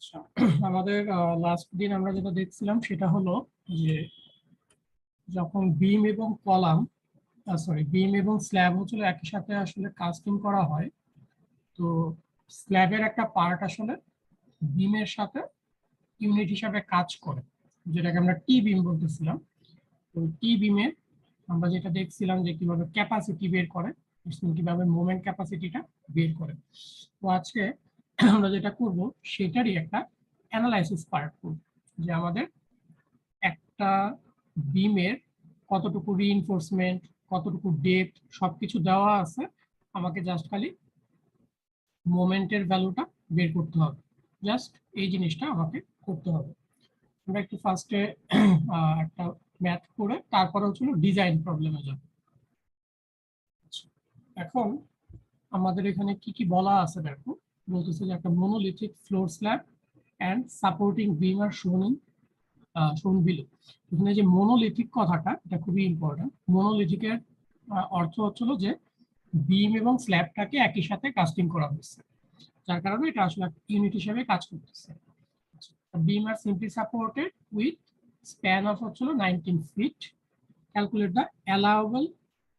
আচ্ছা, আমাদের লাস্ট দিন আমরা যেটা দেখছিলাম সেটা হলো যে যখন বিম এবং কলাম বিম এবং স্ল্যাব হচ্ছিল একই সাথে আসলে কাস্টিং করা হয়। তো স্ল্যাবের একটা পার্ট আসলে বিমের সাথে ইউনিট হিসাবে কাজ করে, যেটাকে আমরা টি বিম বলতেছিলাম। তো টি বিমের আমরা যেটা দেখছিলাম যে কিভাবে ক্যাপাসিটি বের করে, কিভাবে মোমেন্ট ক্যাপাসিটিটা বের করে। তো আজকে আমরা যেটা করব সেটারই একটা অ্যানালাইসিস পার্ট করব, যে আমাদের একটা বিমের কতটুকু রিইনফোর্সমেন্ট, কতটুকু ডেপথ সবকিছু দেওয়া আছে। আমাকে জাস্ট খালি মোমেন্টের ভ্যালুটা বের করতে হবে। জাস্ট এই জিনিসটা আমাকে করতে হবে। আমরা একটু ফার্স্টে একটা ম্যাথ করে তারপরে হচ্ছিল ডিজাইন প্রবলেমে যাব। এখন আমাদের এখানে কি কি বলা আছে দেখো। বলতেছে যে একটা monolithic floor slab and supporting beam আর শোন বিলো। এখানে যে মনোলিথিক কথাটা, এটা খুবই ইম্পর্টেন্ট। মনোলিথিকের অর্থ হচ্ছিল যে বিম এবং স্ল্যাবটাকে একই সাথে কাস্টিং করা হয়েছে, যার কারণে এটা আসলে ইউনিট হিসেবে কাজ করতেছে। বিম আর simply supported with span of হচ্ছিল 19 feet. Calculate the allowable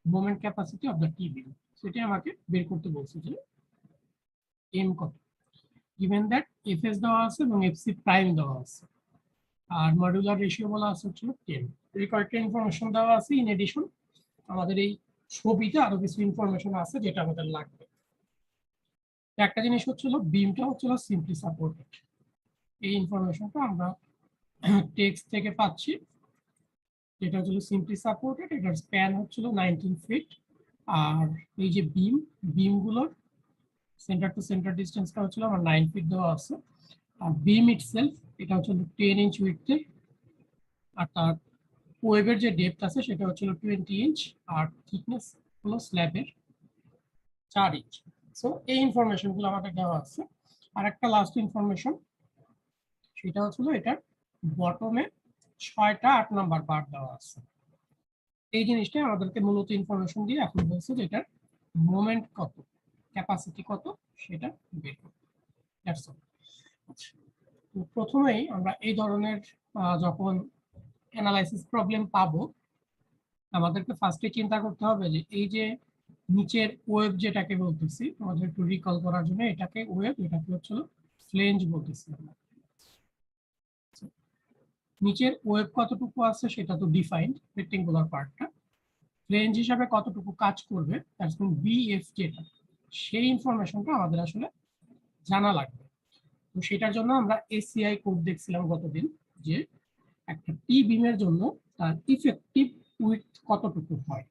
moment capacity of the T beam. সেটা আমাকে বের করতে বলছে যে এম কত, গিভেন দ্যাট এফএস দেওয়া আছে এবং এফসি প্রাইম দেওয়া আছে, আর মডুলার রেশিও বলা আছে হচ্ছে 10। এই কয়েকটা ইনফরমেশন দেওয়া আছে। ইন এডিশন আমাদের এই ছবিতে আরো কিছু ইনফরমেশন আছে যেটা আমাদের লাগবে। একটা জিনিস হচ্ছিল বিমটা হচ্ছিল সিম্পলি সাপোর্টেড। এই ইনফরমেশনটা আমরা টেক্সট থেকে পাচ্ছি। যেটা হচ্ছিল সিম্পলি সাপোর্টেড, এটার স্প্যান হচ্ছিল 19 ফিট। আর এই যে বিমগুলোর সেন্টার টু সেন্টার ডিস্টেন্সটা হচ্ছিল আমার 9 ফিট দেওয়া আছে। আর বিম ইটসেলফ এটা হচ্ছিল 10 ইঞ্চ উইথে। আর তার ওয়েবের যে ডেপথ আছে সেটা হচ্ছিল 20 ইঞ্চ। আর থিকনেস হলো স্ল্যাবের 4 ইঞ্চ। সো এই ইনফরমেশন গুলো আমাদের দেওয়া আছে। আর একটা লাস্ট ইনফরমেশন, সেটা হচ্ছিল এটার বটমে 6টা 8 নাম্বার বার দেওয়া আছে। এই জিনিসটা আমাদেরকে মূলত ইনফরমেশন দিয়ে এখন বলছে যে এটার মোমেন্ট কত, ক্যাপাসিটি কত, সেটা বের করতে। That's all. তো প্রথমেই আমরা এই ধরনের যখন অ্যানালাইসিস প্রবলেম পাবো, আমাদেরকে ফার্স্টে চিন্তা করতে হবে যে এই যে নিচের ওয়েব যেটাকে বলতেছি, আমাদের একটু রিকল করার জন্য এটাকে ওয়েব, এটাকে হচ্ছিল ফ্লেঞ্জ বলতেছি আমরা। নিচের ওয়েব কতটুকু আছে সেটা তো ডিফাইন্ড, রেক্টেঙ্গুলার পার্টটা। ফ্লেঞ্জ হিসাবে কতটুকু কাজ করবে, দ্যাটস মিন বিএফ যেটা, সেই ইনফরমেশনটা আমাদের আসলে জানা লাগবে। তো সেটার জন্য আমরা এসিআই কোড দেখছিলাম গতদিন, যে একটা টি বিমের জন্য তার ইফেক্টিভ উইডথ কতটুকু হয়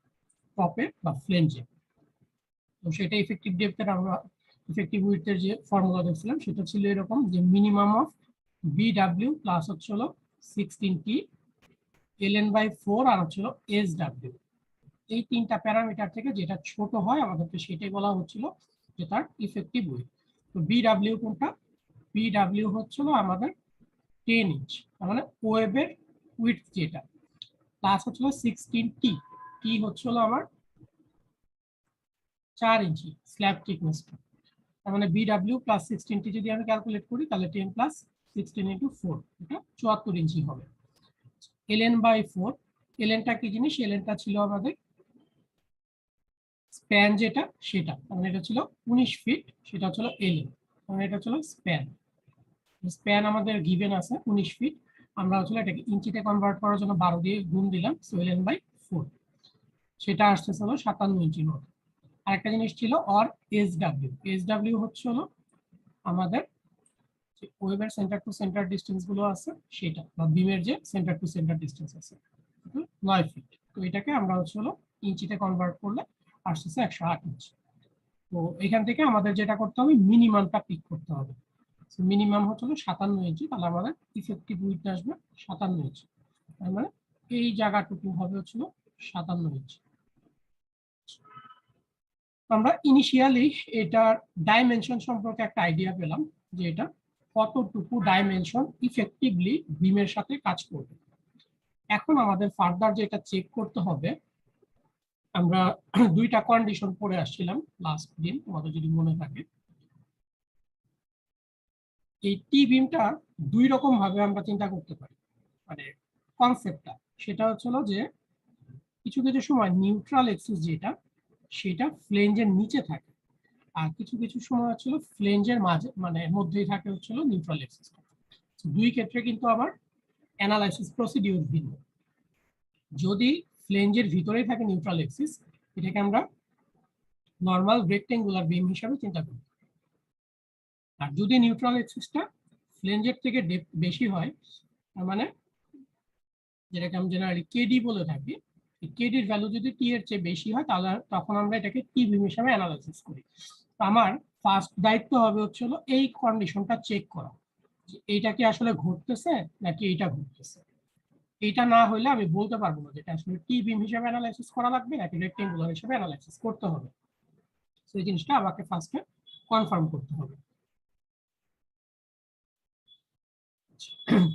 টপে বা ফ্লেঞ্জে। তো সেটা ইফেক্টিভ ডেপথের আমরা ইফেক্টিভ উইডথের যে ফর্মুলা দেখছিলাম সেটা ছিল এরকম, যে মিনিমাম অফ বিডব্লিউ প্লাস হচ্ছিল 16টি এলএন বাই 4 আর হচ্ছিল এস ডাব্লিউ। এই তিনটা প্যারামিটার থেকে যেটা ছোট হয় আমাদেরকে সেটাই বলা হচ্ছিল যে তার ইফেক্টিভ উইডথ। তো বিডব্লিউ কোনটা? বিডব্লিউ হচ্ছিল আমাদের 10 ইঞ্চ, তার মানে ওয়েবের উইডথ যেটা, প্লাস হচ্ছিল 16টি, টি হচ্ছিল আমার 4 ইঞ্চি স্ল্যাব থিকনেসটা। তার মানে বিডব্লিউ প্লাস 16টি যদি আমি ক্যালকুলেট করি তাহলে 10 প্লাস 16 ইন্টু 4, এটা 74 ইঞ্চি হবে। এলএন বাই 4, এলএনটা কি জিনিস? এলএনটা ছিল আমাদের স্প্যান যেটা, সেটা মানে এটা ছিল 19 ফিট, সেটা ছিল এলএন, মানে এটা ছিল স্প্যান। স্প্যান আমাদের গিভেন আছে 19 ফিট। আমরা আসলে এটাকে ইঞ্চিতে কনভার্ট করার জন্য 12 দিয়ে গুণ দিলাম, সো এলএন বাই 4, সেটা আসতেছে হলো 57 ইঞ্চির মতো। আরেকটা জিনিস ছিল অর এসডব্লিউ। এসডব্লিউ হচ্ছে হলো আমাদের ওয়েবের সেন্টার টু সেন্টার ডিস্টেন্স গুলো আছে সেটা, বা বিমের যে সেন্টার টু সেন্টার ডিস্টেন্স আছে 9 ফিট। তো এটাকে আমরা হচ্ছে হলো ইঞ্চিতে কনভার্ট করলে আসতেছে 108 ইঞ্চি। তো এখান থেকে আমাদের যেটা করতে হবে, মিনিমামটা পিক করতে হবে। মিনিমাম হচ্ছে 57 ইঞ্চি, তাহলে আমাদের ইফেক্টিভ উইডথ আসবে 57 ইঞ্চি। তার মানে এই জায়গাটুকু হবে হচ্ছিল 57 ইঞ্চি। আমরা ইনিশিয়ালি এটার ডাইমেনশন সম্পর্কে একটা আইডিয়া পেলাম, যে এটা কতটুকু ডাইমেনশন ইফেক্টিভলি বিমের সাথে কাজ করবে। এখন আমাদের ফার্দার যেটা চেক করতে হবে, আমরা দুইটা কন্ডিশন পড়ে আসছিলাম লাস্ট দিন, তোমাদের যদি মনে থাকে। এই টি বিমটা দুই রকম ভাবে আমরা চিন্তা করতে পারি, মানে কনসেপ্টটা সেটা হচ্ছিল যে কিছু কিছু সময় নিউট্রাল এক্সিস যেটা সেটা ফ্লেঞ্জের নিচে থাকে, আর কিছু কিছু সময় হচ্ছিল ফ্লেঞ্জের মাঝে মানে মধ্যেই থাকে হচ্ছিল নিউট্রাল এক্সিস। দুই ক্ষেত্রে কিন্তু আবার অ্যানালাইসিস প্রসিডিউর ভিন্ন। যদি ফ্লেঞ্জের ভিতরেই থাকে নিউট্রাল এক্সিস, এটাকে আমরা নর্মাল রেক্টেঙ্গুলার বিম হিসাবে চিন্তা করি। আর যদি নিউট্রাল এক্সিসটা ফ্লেঞ্জের থেকে ডেপথ বেশি হয়, তার মানে যেটাকে আমরা জেনারেলি কেডি বলে থাকি, কেডির ভ্যালু যদি টি এর চেয়ে বেশি হয় তাহলে তখন আমরা এটাকে টি বিম হিসাবে অ্যানালাইসিস করি। তো আমার ফার্স্ট দায়িত্ব হবে হচ্ছে এই কন্ডিশনটা চেক করা, যে এইটা কি আসলে ঘটতেছে নাকি এইটা ঘটতেছে। এইটা না হলে আমি বলতে পারবো না যেটা আসলে টি বিম হিসাবে অ্যানালাইসিস করা লাগবে নাকি রেক্টেঙ্গুলার হিসাবে অ্যানালাইসিস করতে হবে। সেই জিনিসটা আমাকে ফার্স্টে কনফার্ম করতে হবে।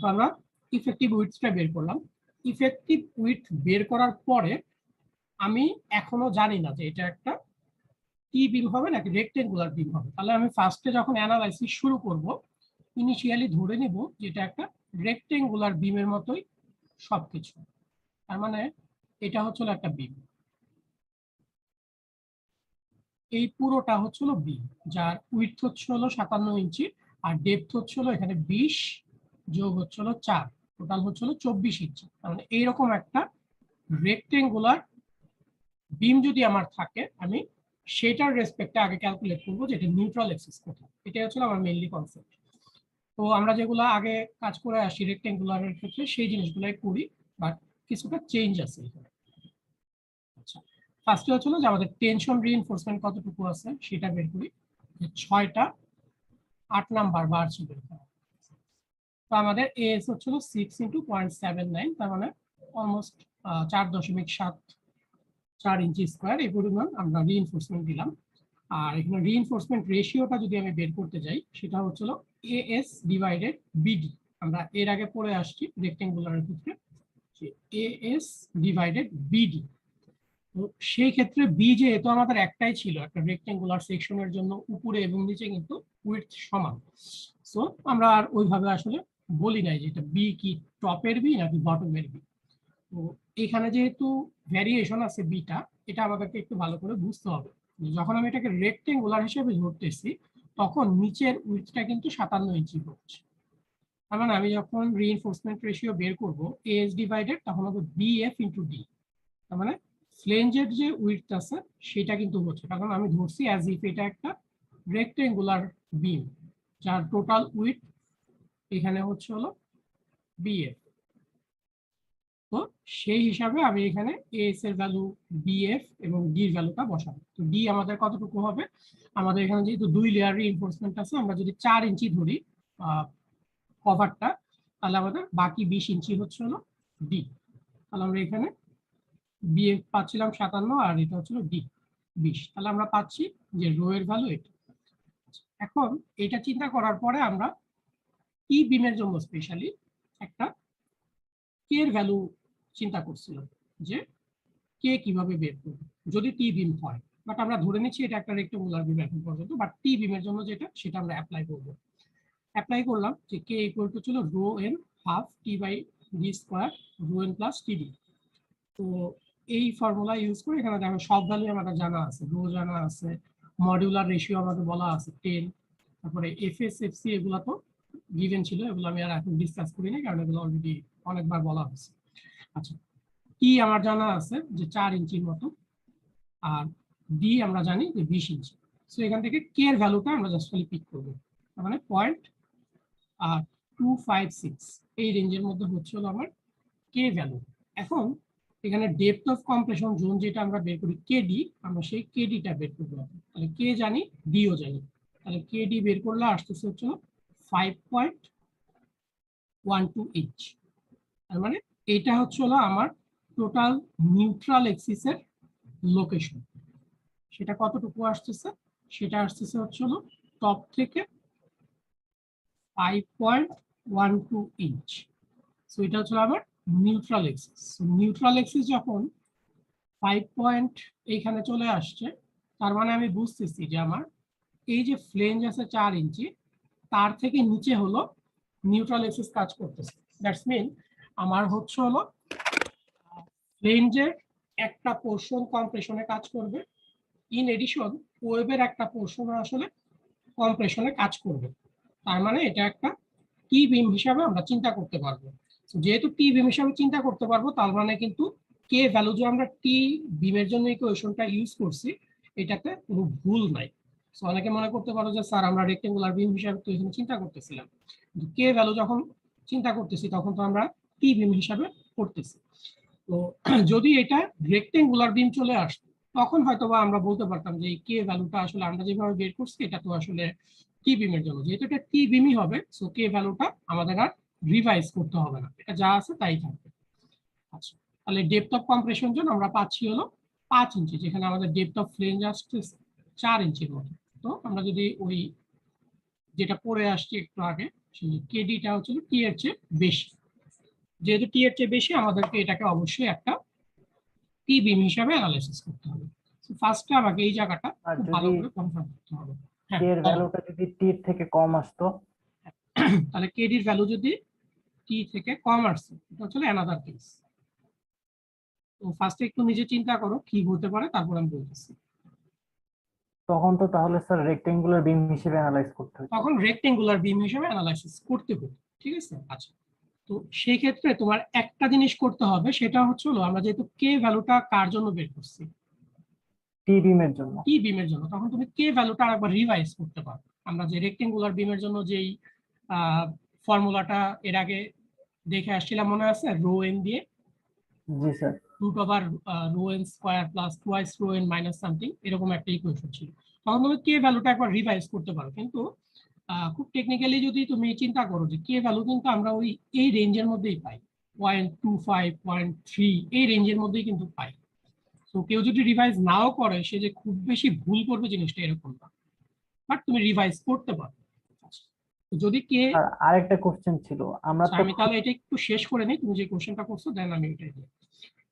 তো আমরা ইফেক্টিভ উইডথটা বের করলাম। ইফেক্টিভ উইডথ বের করার পরে আমি এখনো জানি না যে এটা একটা টি বিম হবে নাকি রেক্টেঙ্গুলার বিম হবে। তাহলে আমি ফার্স্টে যখন অ্যানালাইসিস শুরু করব, ইনিশিয়ালি ধরে নিব যেটা একটা রেক্টেঙ্গুলার বিমের মতোই সবকিছু। তার মানে এটা হচ্ছিল একটা বিম, এই পুরোটা হচ্ছিল বিম যার উইডথ হচ্ছিল 57 ইঞ্চি আর ডেপথ হচ্ছিল এখানে 20 যোগ হচ্ছিল 4, টোটাল হচ্ছিল 24 ইঞ্চি। তার মানে এইরকম একটা রেক্টেঙ্গুলার বিম যদি আমার থাকে, আমি সেটার রেসপেক্টে আগে ক্যালকুলেট করবো যে এটা নিউট্রাল এক্সিস কোথায়। এটা হচ্ছে আমার মেইনলি কনসেপ্ট। তো আমরা যেগুলো আগে কাজ করে আসি রেক্টেঙ্গুলারের ক্ষেত্রে সেই জিনিসগুলাই করি, বাট কিছুটা চেঞ্জ আছে এখানে। আচ্ছা, ফার্স্টে হচ্ছিল যে আমাদের টেনশন রিইনফোর্সমেন্ট কতটুকু আছে সেটা বের করি। 6টা 8 নাম্বার বার ছিল। তো আমাদের এস হচ্ছিল 6 × 0.79, তার মানে অলমোস্ট 4.74 ইঞ্চি স্কোয়ার এই পরিমাণ আমরা রিইনফোর্সমেন্ট দিলাম। আর এখানে রিইনফোর্সমেন্ট রেশিওটা যদি আমি বের করতে যাই সেটা হচ্ছিল এএস ডিভাইডেড বিডি। আমরা এর আগে পড়ে আসছি রেক্টেঙ্গুলারের ক্ষেত্রে এএস ডিভাইডেড বিডি। তো সেই ক্ষেত্রে বি যেহেতু আমাদের একটাই ছিল একটা রেক্টেঙ্গুলার সেকশনের জন্য, উপরে এবং নিচে কিন্তু উইডথ সমান, সো আমরা আর ওইভাবে আসলে বলি নাই যে এটা বি কি টপের বি নাকি বটমের বি। তো এখানে যেহেতু ভ্যারিয়েশন আছে বিটা, এটা আমাদেরকে একটু ভালো করে বুঝতে হবে। যখন আমি এটাকে রেক্টেঙ্গুলার হিসেবে ধরতেছি তখন নিচের উইডথটা কিন্তু 57 ইঞ্চি হচ্ছে। তার মানে আমি যখন রিইনফোর্সমেন্ট রেশিও বের করব এএস ডিভাইডেড, তখন হবে বিএফ ইন্টু ডি। তার মানে ফ্লেঞ্জের যে উইডথ আছে সেটা কিন্তু হচ্ছে, কারণ আমি ধরছি অ্যাজ ইফ এটা একটা রেক্টেঙ্গুলার বিম যার টোটাল উইডথ এখানে হচ্ছে হলো বিএফ। তো সেই হিসাবে আমি এখানে এএস এর ভ্যালু বিএফ এবং ডি এর ভ্যালুটা বসাবো। তো ডি আমাদের কতটুকু হবে, আমাদের এখানে যেহেতু 2 লেয়ার রিইনফোর্সমেন্ট আছে, আমরা যদি 4 ইঞ্চি ধরি কভারটা, তাহলে আমাদের বাকি 20 ইঞ্চি হচ্ছে হলো ডি। তাহলে আমরা এখানে বিএফ পাচ্ছিলাম 57 আর এটা হচ্ছিল ডি 20। তাহলে আমরা পাচ্ছি যে রো এর ভ্যালু এটা। এখন এটা চিন্তা করার পরে আমরা ই বিমের জন্য স্পেশালি একটা কে এর ভ্যালু চিন্তা করছিলাম যে কে কিভাবে বের করবে যদি টি বিম হয়। বাট আমরা ধরে নিচ্ছি এটা একটা রেক্টেঙ্গুলার বিম এখন পর্যন্ত, বাট টি বিমের জন্য যেটা সেটা আমরা অ্যাপ্লাই করব। অ্যাপ্লাই করলাম যে কে ইকুয়াল টু ছিল rho N half T by D square rho N plus TD. তো এই ফর্মুলা ইউজ করে এখানে দেখো সব ভ্যালু আমাদের জানা আছে, রো জানা আছে, মডিউলার রেশিও আমাদের বলা আছে 10, তারপরে এফএসএফসি এগুলা তো গিভেন ছিল, এগুলো আমি আর এখন ডিসকাস করি না কারণ এগুলো অলরেডি অনেকবার বলা হয়েছে। আচ্ছা, টি আমার জানা আছে যে 4 ইঞ্চির মতো, আর ডি আমরা জানি যে 20 ইঞ্চি। সো এখান থেকে কে এর ভ্যালুটা আমরা জাস্ট খালি পিক করব, তার মানে 0.256 এই রেঞ্জের মধ্যে হচ্ছে হলো আমার কে ভ্যালু। এখন এখানে ডেপথ অফ কম্প্রেশন জোন যেটা আমরা বের করি কেডি, আমরা সেই কেডিটা বের করব। তাহলে কে জানি ডিও জানি, তাহলে কেডি বের করলে আসতেছে হচ্ছে 5.12 ইঞ্চ। তার মানে এটা হচ্ছে হলো আমার টোটাল নিউট্রাল এক্সিসের লোকেশন। সেটা কতটুকু আসতেছে, সেটা আসতেছে হচ্ছে হলো টপ থেকে 5.12 ইঞ্চ। সো এটা হচ্ছে আমার নিউট্রাল এক্সিস। নিউট্রাল এক্সিস যখন 5 পয়েন্ট এইখানে চলে আসছে, তার মানে আমি বুঝতেছি যে আমার এই যে ফ্লেঞ্জ আছে 4 ইঞ্চি, তার থেকে নিচে হলো নিউট্রাল এক্সিস কাজ করতেছে। দ্যাটস মিন আমার হচ্ছে হলো রেঞ্জের একটা পোর্শন কম্প্রেশনে কাজ করবে, ইন এডিশন ওয়েবের একটা পোর্শন আসলে কম্প্রেশনে কাজ করবে। তার মানে এটা একটা টি বিম হিসাবে আমরা চিন্তা করতে পারবো। যেহেতু টি বিম হিসাবে চিন্তা করতে পারবো, তার মানে কিন্তু কে ভ্যালু যে আমরা টি বিমের জন্য ইকুয়েশনটা ইউজ করছি, এটাতে কোনো ভুল নাই। সো অনেকে মনে করতে পারো যে স্যার আমরা রেক্টেঙ্গুলার বিম হিসাবে তো এখানে চিন্তা করতেছিলাম, কিন্তু কে ভ্যালু যখন চিন্তা করতেছি তখন তো আমরা টি বিম হিসাবে করতেছি। তো যদি এটা রেক্টেঙ্গুলার বিম চলে আসতো, তখন হয়তো বা আমরা বলতে পারতাম যে এই কে ভ্যালুটা আসলে আমরা যেভাবে বের করছি এটা তো আসলে টি বিমের জন্য। যেহেতু এটা টি বিমই হবে, সো কে ভ্যালুটা আমাদের আর রিভাইজ করতে হবে না, এটা যা আছে তাই থাকবে। আচ্ছা, তাহলে ডেপথ অফ কম্প্রেশন জন্য আমরা পাচ্ছি হলো 5 ইঞ্চি, যেখানে আমাদের ডেপথ অফ ফ্লেঞ্জ আসছে 4 ইঞ্চির মতো। তো আমরা যদি ওই যেটা পড়ে আসছি একটু আগে, সেই কেডিটা হচ্ছে টি এর চেয়ে বেশি, যেহেতু টি এর চেয়ে বেশি আমাদেরকে এটাকে অবশ্যই একটা টি বিম হিসাবে অ্যানালাইসিস করতে হবে। ফার্স্টে আমাকে এই জায়গাটা আর খুব ভালো যদি করে কনফার্ম করতে হবে। হ্যাঁ, কে এর ভ্যালুটা যদি টি থেকে কম আসতো, তাহলে কেডির ভ্যালু যদি টি থেকে কম আসছে, এটা হচ্ছে অ্যানাদার কেস। তো ফার্স্টে একটু নিজে চিন্তা করো কি হতে পারে, তারপর আমি বলতেছি। তখন তো তাহলে স্যার রেক্টেঙ্গুলার বিম হিসেবে অ্যানালাইজ করতে হতো। তখন রেক্টেঙ্গুলার বিম হিসেবে অ্যানালাইসিস করতে হবে, ঠিক আছে। আচ্ছা, তো সেই ক্ষেত্রে তোমার একটা জিনিস করতে হবে, সেটা হচ্ছে হলো আমরা যেহেতু কে ভ্যালুটা কার জন্য বের করছি, টি বিমের জন্য। টি বিমের জন্য, তখন তুমি কে ভ্যালুটা আরেকবার রিভাইজ করতে পারো। আমরা যে রেক্টেঙ্গুলার বিমের জন্য যেই ফর্মুলাটা এর আগে দেখে আসছিলাম মনে আছে, রো এন দিয়ে, ji sir. Root over rho N square plus twice rho N minus something, এরকম একটা ইকুয়েশন ছিল। তখন তুমি কে ভ্যালুটা একবার রিভাইজ করতে পারো। কিন্তু খুব টেকনিক্যালি যদি তুমি চিন্তা করো যে কে ভ্যালু কিন্তু আমরা ওই এই রেঞ্জের মধ্যেই পাই, 0.25 0.3 এই রেঞ্জের মধ্যেই কিন্তু পাই। তো কেউ যদি রিভাইজ নাও করে, সে যে খুব বেশি ভুল করবে জিনিসটা এরকম না, বাট তুমি রিভাইজ করতে পারো। তো যদি কে, আর আরেকটা কোশ্চেন ছিল, আমরা তো আমি তাহলে এটা একটু শেষ করে নিই, তুমি যে কোশ্চেনটা করছো দেন আমি এটাই দিই।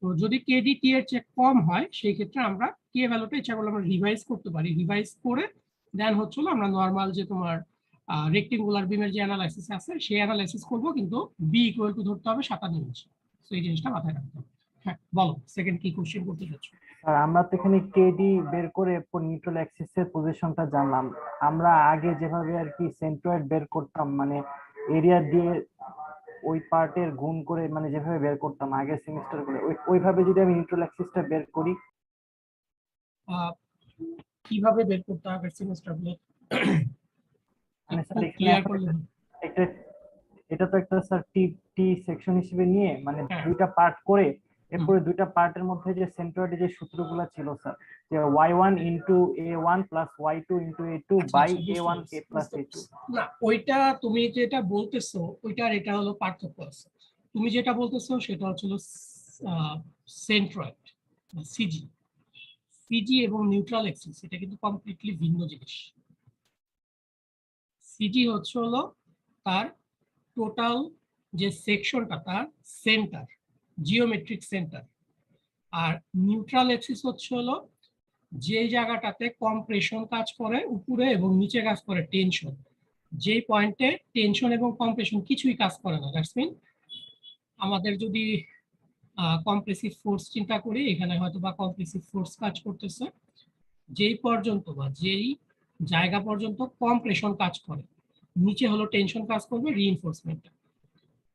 তো যদি কেডি টি এর চেয়ে কম হয়, সেই ক্ষেত্রে আমরা কে ভ্যালুটা ইচ্ছা করলে আমরা রিভাইজ করতে পারি। রিভাইজ করে দেন হচ্ছে আমরা নর্মাল যে তোমার রেক্টেঙ্গুলার বিমের যে অ্যানালাইসিস আছে সেই অ্যানালাইসিস করবো, কিন্তু বি ইকুয়াল টু ধরতে হবে 57 ইঞ্চি। তো এই জিনিসটা মাথায় রাখতে হবে। হ্যাঁ বলো, সেকেন্ড কি কোশ্চেন করতে চাচ্ছ? আর আমরা তো এখানে কেডি বের করে নিউট্রাল অ্যাক্সিস এর পজিশনটা জানলাম। আমরা আগে যেভাবে আর কি সেন্ট্রয়েড বের করতাম, মানে এরিয়া দিয়ে ওই পার্টের গুণ করে, মানে যেভাবে বের করতাম আগের সেমিস্টার করে, ওইভাবে যদি আমি নিউট্রাল অ্যাক্সিসটা বের করি। কিভাবে বের করতে হবে সেমিস্টার গুলো মানে একটু স্যার এখানে ক্লিয়ার এখন করলে। একটা, এটা তো একটা স্যার টি টি সেকশন হিসেবে নিয়ে, মানে হ্যাঁ, দুইটা পার্ট করে, এরপরে দুইটা পার্টের মধ্যে যে সেন্ট্রয়েডে যে সূত্রগুলো ছিল স্যার, যে y1 into a1 plus y2 into a2 আচ্ছা বাই আচ্ছা, বুঝতে a1 পারছি a প্লাস বুঝতে a2। পারছি। না, ওইটা তুমি যেটা বলতেছো ওইটার এটা হলো পার্থক্য আছে। তুমি যেটা বলতেছো সেটা হচ্ছিল সেন্ট্রয়েড বা সিজি। সিজি এবং নিউট্রাল এক্সিস এটা কিন্তু কমপ্লিটলি ভিন্ন জিনিস। সিজি হচ্ছে হলো তার টোটাল যে সেকশনটা তার সেন্টার, জিওমেট্রিক সেন্টার। আর নিউট্রাল এক্সিস হচ্ছে হলো যে জায়গাটাতে কম্প্রেশন কাজ করে উপরে এবং নিচে কাজ করে টেনশন, যে পয়েন্টে টেনশন এবং কম্প্রেশন কিছুই কাজ করে না। দ্যাটস মিন আমাদের যদি কম্প্রেসিভ ফোর্স চিন্তা করি, এখানে হয়তো বা কম্প্রেসিভ ফোর্স কাজ করতেছে যেই পর্যন্ত বা যেই জায়গা পর্যন্ত কম্প্রেশন কাজ করে, নিচে হলো টেনশন কাজ করবে রিইনফোর্সমেন্ট,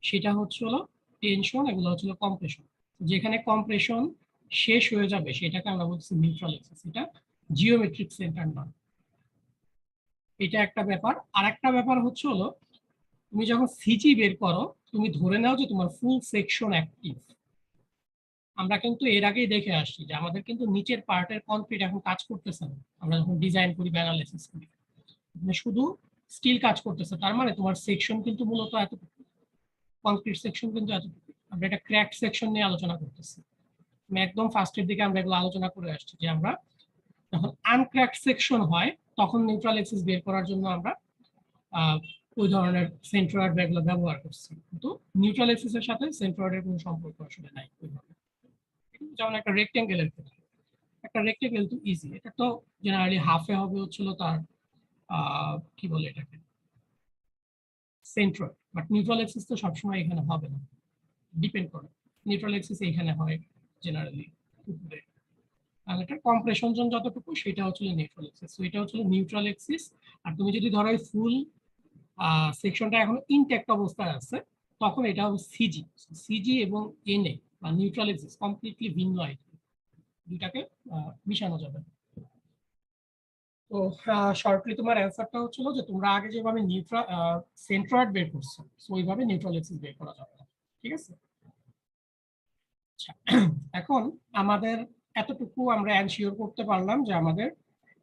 সেটা হচ্ছে হলো টেনশন, এগুলো হচ্ছে কম্প্রেশন। যেখানে কম্প্রেশন শেষ হয়ে যাবে সেটাকে আমরা বলছি নিউট্রাল এক্সিস, এটা জিওমেট্রিক সেন্টার না। এটা একটা ব্যাপার। আর একটা ব্যাপার হচ্ছে হলো তুমি যখন সিজি বের করো, তুমি ধরে নাও যে তোমার ফুল সেকশন অ্যাক্টিভ। আমরা কিন্তু এর আগেই দেখে আসছি যে আমাদের কিন্তু নিচের পার্টের কনক্রিট এখন কাজ করতেছে না। আমরা যখন ডিজাইন করি বা অ্যানালাইসিস করি, শুধু স্টিল কাজ করতেছে, তার মানে তোমার সেকশন কিন্তু মূলত এতটুকু, কনক্রিট সেকশন কিন্তু এতটুকু। আমরা এটা ক্র্যাক সেকশন নিয়ে আলোচনা করতেছি। একদম ফার্স্টের দিকে আমরা এগুলো আলোচনা করে আসছি যে আমরা যখন আনক্র্যাকড সেকশন হয় তখন নিউট্রাল এক্সিস বের করার জন্য আমরা ওই ধরনের সেন্ট্রয়েড এগুলো ব্যবহার করছি, কিন্তু নিউট্রাল এক্সিসের সাথে সেন্ট্রয়েডের কোনো সম্পর্ক আসলে নাই ওইভাবে। যেমন একটা রেক্টেঙ্গেলের ক্ষেত্রে, একটা রেক্টেঙ্গেল তো ইজি, এটা তো জেনারেলি হাফে হবে হচ্ছিল তার কি বলে এটাকে, সেন্ট্রয়েড, বাট নিউট্রাল অ্যাক্সিস তো সবসময় এখানে হবে না, ডিপেন্ড করে। নিউট্রাল অ্যাক্সিস এখানে হয় জেনারেলি উপরে, আর এটা কম্প্রেশন জোন যতটুকু সেটা হচ্ছে নিউট্রাল অ্যাক্সিস। সো এটা হচ্ছে নিউট্রাল অ্যাক্সিস। আর তুমি যদি ধরো ফুল সেকশনটা এখনো ইনট্যাক্ট অবস্থায় আছে, তখন এটা হবে সিজি। সিজি এবং এনএ বা নিউট্রাল অ্যাক্সিস কমপ্লিটলি ভিন্ন আইটেম, দুটাকে মিশানো যাবে। তো শর্টলি তোমার অ্যান্সারটা হচ্ছিল যে তোমরা আগে যেভাবে নিউট্রাল সেন্ট্রয়েড বের করছো, সো ওইভাবে নিউট্রাল অ্যাক্সিস বের করা যাবে না। ঠিক আছে, আচ্ছা। এখন আমাদের এতটুকু আমরা এনশিওর করতে পারলাম যে আমাদের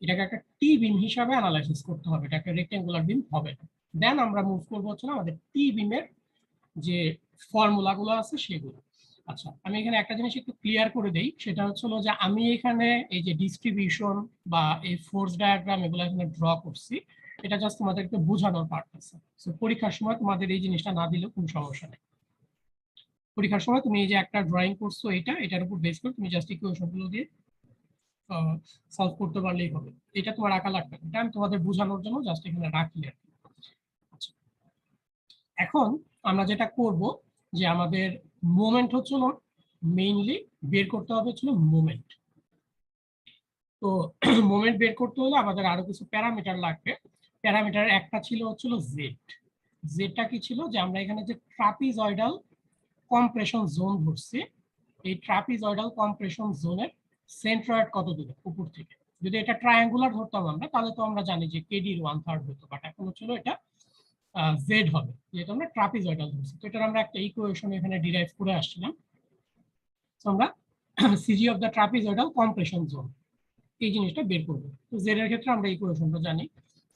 এটাকে একটা টি বিম হিসাবে অ্যানালাইসিস করতে হবে, এটা একটা রেক্টেঙ্গুলার বিম হবে না। দেন আমরা মুভ করবো হচ্ছে না আমাদের টি বিমের যে ফর্মুলা গুলো আছে সেগুলো। আচ্ছা, আমি এখানে একটা জিনিস একটু ক্লিয়ার করে দেই, সেটা হচ্ছে যে আমি এখানে এই যে ডিস্ট্রিবিউশন বা এই ফোর্স ডায়াগ্রাম এগুলো এখানে ড্র করছি, এটা জাস্ট তোমাদেরকে বোঝানোর পারপাসে। সো পরীক্ষার সময় তোমাদের এই জিনিসটা না দিলেও কোনো সমস্যা নেই। পরীক্ষার সময় তুমি এই যে একটা ড্রয়িং করছো, এটার উপর বেস করে তুমি জাস্ট ইকুয়েশন গুলো দিয়ে সলভ করতে পারলেই হবে। এটা তোমার আঁকা লাগবে না, এটা আমি তোমাদের বোঝানোর জন্য জাস্ট এখানে রাখি আর কি। আচ্ছা, এখন আমরা যেটা করব যে আমাদের মোমেন্ট হচ্ছিল মেইনলি বের করতে হবে হচ্ছিল মোমেন্ট। তো মোমেন্ট বের করতে হলে আমাদের আরো কিছু প্যারামিটার লাগবে। প্যারামিটার একটা ছিল হচ্ছিল জেড। জেডটা কি ছিল, যে আমরা এখানে যে ট্রাপিজয়েডাল কম্প্রেশন জোন ধরছি, এই ট্রাপিজয়েডাল কম্প্রেশন জোনের সেন্ট্রয়েড কত দূরে উপর থেকে। যদি এটা ট্রায়াঙ্গুলার ধরতাম আমরা, তাহলে তো আমরা জানি যে কেডির 1/3 হতো, বাট এখন হচ্ছিল এটা জেড হবে, যেহেতু আমরা ট্রাপিজয়েডাল ধরছি। তো এটার আমরা একটা ইকুয়েশন এখানে ডিরাইভ করে আসছিলাম। তো আমরা CG of the trapezoidal compression zone এই জিনিসটা বের করবো। তো জেড এর ক্ষেত্রে আমরা ইকুয়েশনটা জানি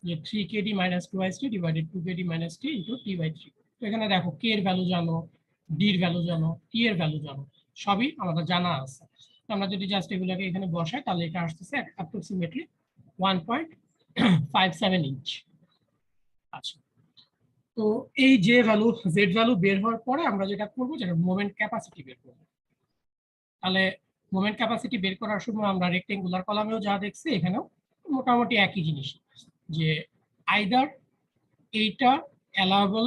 যে 3kd - 2t divided 2kd - t into t/3। তো এখানে দেখো কে এর ভ্যালু জানো, ডি এর ভ্যালু জানো, টি এর ভ্যালু জানো, সবই আমাদের জানা আছে। আমরা যদি জাস্ট এগুলোকে এখানে বসাই, তাহলে এটা আসতেছে অ্যাপ্রক্সিমেটলি 1.57 ইঞ্চ। আচ্ছা, তো এই যে ভ্যালু জেড ভ্যালু বের হওয়ার পরে আমরা যেটা করবো, যেটা মোমেন্ট ক্যাপাসিটি বের করবো। তাহলে মোমেন্ট ক্যাপাসিটি বের করার সময় আমরা রেক্টেঙ্গুলার কলামেও যা দেখছি, এখানেও মোটামুটি একই জিনিস, যে আইদার এইটা অ্যালাউয়েবল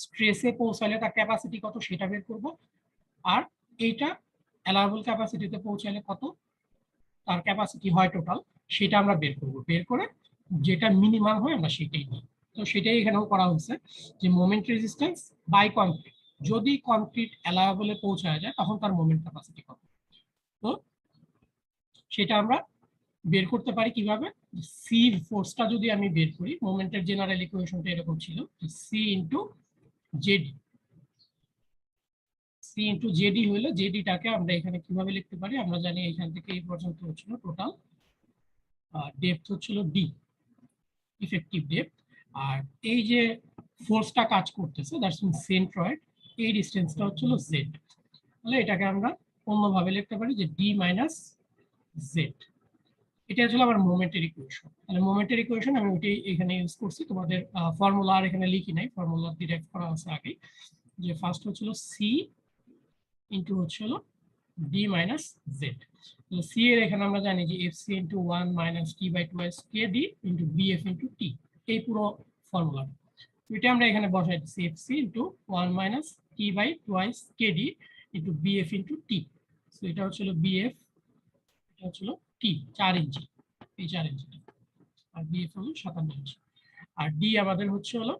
স্ট্রেসে পৌঁছালে তার ক্যাপাসিটি কত সেটা বের করব, আর এইটা অ্যালাউয়েবল ক্যাপাসিটিতে পৌঁছালে কত তার ক্যাপাসিটি হয় টোটাল, সেটা আমরা বের করব। বের করে যেটা মিনিমাম হয় আমরা সেটাই নিই। তো সেটাই এখানেও করা হচ্ছে, যে মোমেন্ট রেজিস্ট্যান্স বাই কংক্রিট, যদি কংক্রিট অ্যালাউয়েবলে পৌঁছায় যায় তখন তার মোমেন্ট ক্যাপাসিটি কত। তো সেটা আমরা বের করতে পারি কিভাবে, সি ফোর্সটা যদি আমি বের করি, মোমেন্টের জেনারেল ইকুয়েশনটা এরকম ছিল, C into JD. C into JD হলে জেডিটাকে আমরা এখানে কিভাবে লিখতে পারি, আমরা জানি এখান থেকে এই পর্যন্ত হচ্ছিল টোটাল ডেপথ হচ্ছিল ডি, ইফেক্টিভ ডেপথ। আর এই যে ফোর্সটা কাজ করতেছে দ্যাটস মিন সেন্ট্রয়েড, এই ডিসটেন্সটা হচ্ছিল জেড। তাহলে এটাকে আমরা অন্যভাবে লিখতে পারি যে ডি মাইনাস জেড। এটা হচ্ছে আমার মোমেন্টের ইকুয়েশন। তাহলে মোমেন্টের ইকুয়েশন আমি ওইটাই এখানে ইউজ করছি, তোমাদের ফর্মুলা আর এখানে লিখি নাই, ফর্মুলা ডিরাইভ করা আছে আগে। যে ফার্স্ট হচ্ছিল সি ইনটু হচ্ছিল ডি মাইনাস জেড। সি এর এখানে আমরা জানি যে F C into 1 minus T by 2 K D into BF into T, এই পুরো ফর্মুলা এটা আমরা এখানে বসাই দিচ্ছি, F C into 1 minus T by 2 K D into BF into T. So এটা হচ্ছিল বিএফ, এটা হচ্ছিল টি 4 ইঞ্চি, এই 4 ইঞ্চি, আর বিএফ হলো 57 ইঞ্চি। আর ডি আমাদের হচ্ছে হলো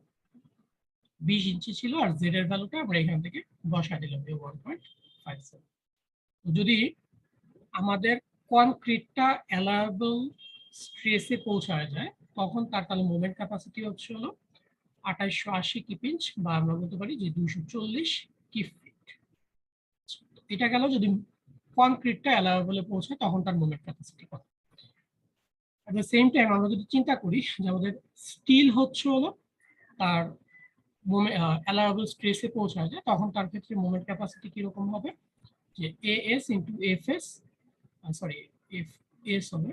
20 ইঞ্চি ছিল, আর জেড এর ভ্যালুটা আমরা এখান থেকে বসাই দিলাম 1.57। যদি আমাদের কনক্রিটটা অ্যালাউয়েবল স্ট্রেসে পৌঁছায় যায়, তখন তার তাহলে মোমেন্ট ক্যাপাসিটি হচ্ছে হলো 2880 কিপ ইঞ্চ, বা আমরা বলতে পারি যে 240 কিপ ফিট। এটা গেল যদি কনক্রিটটা অ্যালাউয়েবলে পৌঁছায় তখন তার মোমেন্ট ক্যাপাসিটি কত। এট দ্য সেম টাইম আমরা যদি চিন্তা করি যে আমাদের স্টিল হচ্ছে হলো তার অ্যালাউয়েবল স্ট্রেসে পৌঁছায় যায়, তখন তার ক্ষেত্রে মোমেন্ট ক্যাপাসিটি কিরকম হবে, যে as into FS, sorry F S হবে,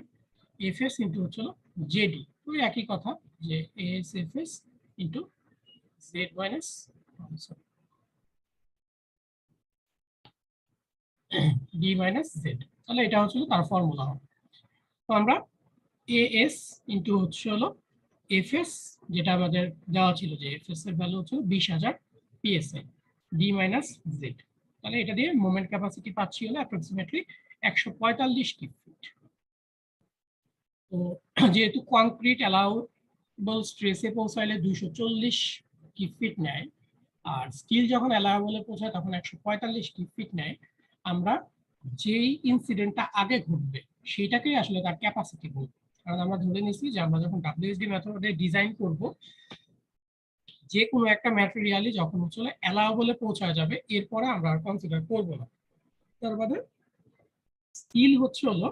এফএস ইন্টু হচ্ছে জেডি, ওই একই কথা, যে as FS into Z minus D minus Z. তাহলে এটা হচ্ছে তার ফর্মুলা হবে। তো আমরা এএস ইন্টু হচ্ছে হলো এফএস যেটা আমাদের দেওয়া ছিল যে এফএস এর ভ্যালু হচ্ছে 20,000 পিএসআই ডি মাইনাস জেড, তাহলে এটা দিয়ে মোমেন্ট ক্যাপাসিটি পাচ্ছি হলো অ্যাপ্রক্সিমেটলি 145 কিউব ফিট। তো যেহেতু কংক্রিট অ্যালাউবল স্ট্রেসে পৌঁছাইলে 240 কিউব ফিট নেয়, আর স্টিল যখন অ্যালাউবলে পৌঁছায় তখন 145 কিউব ফিট নেয়, আমরা যেই ইনসিডেন্টটা আগে ঘটবে সেটাকেই আসলে তার ক্যাপাসিটি বলবো। কারণ আমরা ধরে নিচ্ছি যে আমরা যখন ডাব্লিউএসডি মেথডে ডিজাইন করব, যে কোনো একটা ম্যাটেরিয়ালই যখন হচ্ছে অ্যালাউবলে পৌঁছায় যাবে এরপরে আমরা আর কনসিডার করবো না। তার মানে স্টিল হচ্ছে হলো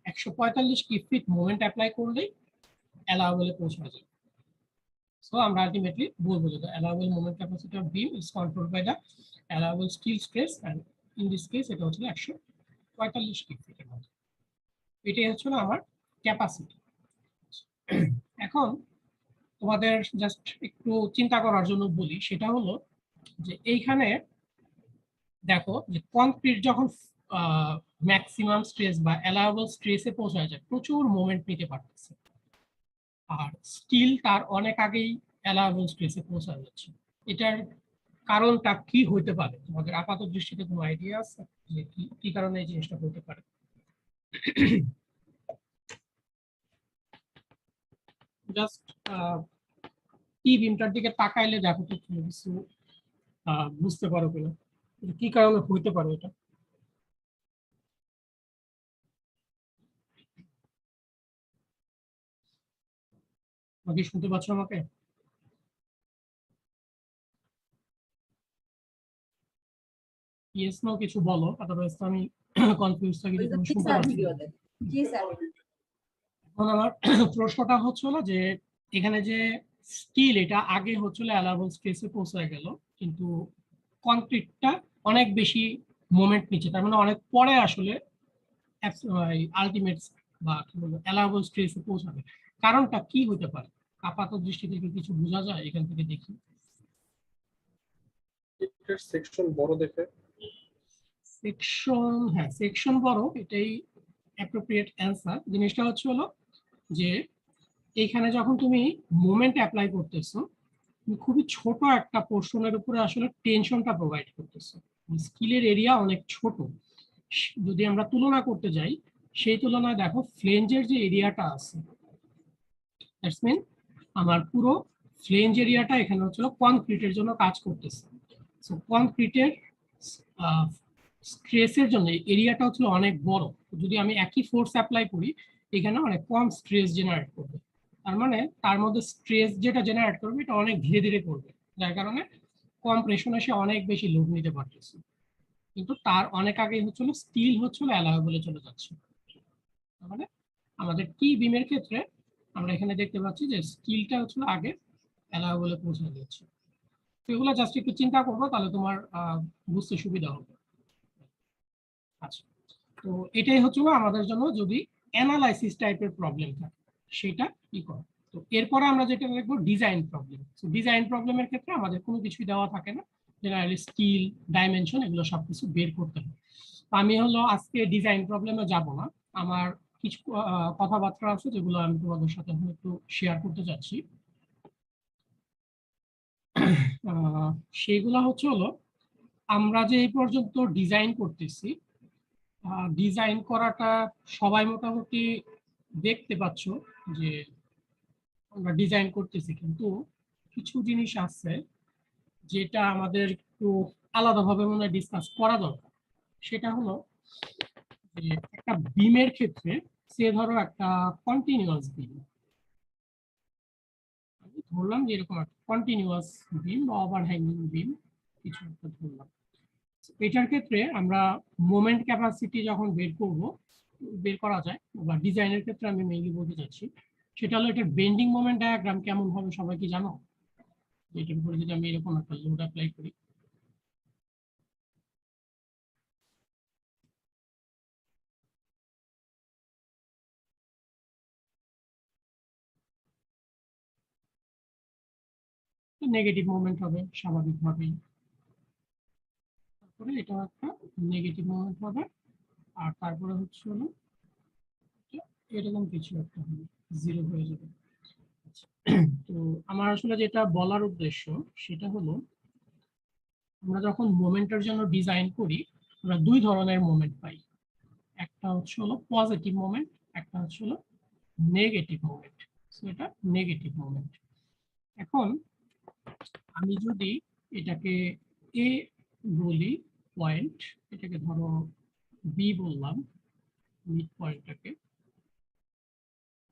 145 কিউব ফিট মোমেন্ট অ্যাপ্লাই করলেই অ্যালাউবলে পৌঁছায় যাবে। সো আমরা আলটিমেটলি বলবো যে allowable moment capacity of beam is controlled by the allowable steel stress, and in this case এটা হচ্ছে 145 কিউব ফিটের মতো। এটাই হচ্ছে আমার ক্যাপাসিটি। এখন তোমাদের জাস্ট একটু চিন্তা করার জন্য বলি, সেটা হলো যে এইখানে দেখো যে কংক্রিট যখন ম্যাক্সিমাম স্ট্রেস বা অ্যালাউবল স্ট্রেসে পৌঁছায় যায় প্রচুর মোমেন্ট নিতে পারতেছে, আর স্টিল তার অনেক আগেই অ্যালাউবল স্ট্রেসে পৌঁছা যাচ্ছে। এটার কারণটা কি হইতে পারে? তোমাদের আপাত দৃষ্টিতে কোনো আইডিয়া আছে যে কি কারণে এই জিনিসটা হতে পারে? জাস্ট কি বিমটার দিকে তাকাইলে দেখো তো তুমি কিছু বুঝতে পারো কিনা কি কারণে হইতে পারে এটা। বাকি শুনতে পাচ্ছ আমাকে? ইয়েস নো কিছু বলো, আদারওয়াইজ তো আমি কনফিউজ থাকি যে তুমি শুনতে পাচ্ছ। এখন আমার প্রশ্নটা হচ্ছিল যে এখানে যে স্টিল এটা আগে হচ্ছিল অ্যালাউবল স্ট্রেসে পৌঁছায় গেল, কিন্তু কংক্রিটটা অনেক বেশি মোমেন্ট নিচ্ছে, তার মানে অনেক পরে আসলে আলটিমেট বা কি বলবো অ্যালাউবল স্ট্রেসে পৌঁছাবে। কারণটা কি হতে পারে? আপাত দৃষ্টি থেকে কিছু বোঝা যায় এখান থেকে? দেখি এটার সেকশন বড় দেখে। সেকশন, হ্যাঁ সেকশন বড়, এটাই অ্যাপ্রোপ্রিয়েট অ্যান্সার। জিনিসটা হচ্ছে হলো যে এইখানে যখন তুমি মোমেন্ট অ্যাপ্লাই করতেছো, তুমি খুবই ছোট একটা পোর্শনের উপরে আসলে টেনশনটা প্রোভাইড করতেছো। স্কিলের এরিয়া অনেক ছোট। যদি আমরা তুলনা করতে যাই, সেই তুলনায় দেখো ফ্লেঞ্জের যে এরিয়াটা আছে, দ্যাটস মিন আমার পুরো ফ্লেঞ্জ এরিয়াটা এখানে হচ্ছিল কনক্রিটের জন্য কাজ করতেছে। সো কনক্রিটের স্ট্রেসের জন্য এরিয়াটা হচ্ছিল অনেক বড়। যদি আমি একই ফোর্স অ্যাপ্লাই করি, এখানে অনেক কম স্ট্রেস জেনারেট করবে। তার মানে তার মধ্যে স্ট্রেস যেটা জেনারেট করবে এটা অনেক ধীরে ধীরে করবে, যার কারণে কম প্রেশনে সে অনেক বেশি লোড নিতে পারতেছে। কিন্তু তার অনেক আগে হচ্ছিল স্টিল হচ্ছিল অ্যালাউবলে চলে যাচ্ছে। তার মানে আমাদের টি বিমের ক্ষেত্রে আমরা এখানে দেখতে পাচ্ছি যে স্টিলটা হচ্ছিল আগে অ্যালাউবলে পৌঁছে যাচ্ছে। তো এগুলো জাস্ট একটু চিন্তা করবো, তাহলে তোমার বুঝতে সুবিধা হবে। আচ্ছা, তো এটাই হচ্ছে আমাদের জন্য যদি অ্যানালাইসিস টাইপের প্রবলেম থাকে সেটা কি করে। তো এরপরে আমরা যেটা দেখবো ডিজাইন প্রবলেম। তো ডিজাইন প্রবলেমের ক্ষেত্রে আমাদের কোনো কিছুই দেওয়া থাকে না, জেনারেলি স্কিল, ডাইমেনশন এগুলো সবকিছু বের করতে হবে। তো আমি হলো আজকে ডিজাইন প্রবলেমে যাব না, আমার কিছু কথাবার্তা আছে যেগুলো আমি তোমাদের সাথে একটু শেয়ার করতে চাচ্ছি। সেগুলো হচ্ছে হলো আমরা যে এই পর্যন্ত ডিজাইন করতেছি, ডিজাইন করাটা সবাই মোটামুটি দেখতে পাচ্ছ যে আমরা ডিজাইন করতেছি, কিন্তু কিছু জিনিস আছে যেটা আমাদের একটু আলাদাভাবে মনে হয় ডিসকাস করা দরকার। সেটা হলো যে একটা বিমের ক্ষেত্রে, সে ধরো একটা কন্টিনিউয়াস বিম, আমি ধরলাম যে এরকম একটা কন্টিনিউয়াস বিম বা ওভারহ্যাঙ্গিং বিম কিছু একটা ধরলাম। এটার ক্ষেত্রে আমরা মোমেন্ট ক্যাপাসিটি যখন বের করা যায়, বা ডিজাইনের ক্ষেত্রে আমি মেইনলি বলতে চাচ্ছি, সেটা হলো এটার বেন্ডিং মোমেন্ট ডায়াগ্রাম কেমন হবে সবাই কি জানো? এটার উপরে যদি আমি এরকম একটা লোড অ্যাপ্লাই করি, নেগেটিভ মোমেন্ট হবে স্বাভাবিকভাবেই। তারপরে এটা একটা নেগেটিভ মোমেন্ট হবে, আর তারপরে হচ্ছে হলো এরকম কিছু একটা হবে, জিরো হয়ে যাবে। তো আমার আসলে যেটা বলার উদ্দেশ্য সেটা হলো, আমরা যখন মোমেন্টের জন্য ডিজাইন করি আমরা দুই ধরনের মোমেন্ট পাই। একটা হচ্ছে হলো পজিটিভ মোমেন্ট, একটা হচ্ছে হলো নেগেটিভ মোমেন্ট। সো এটা নেগেটিভ মোমেন্ট। এখন আমি যদি এটাকে এ বলি পয়েন্ট, এটাকে ধরো বি বললাম মিড পয়েন্টটাকে,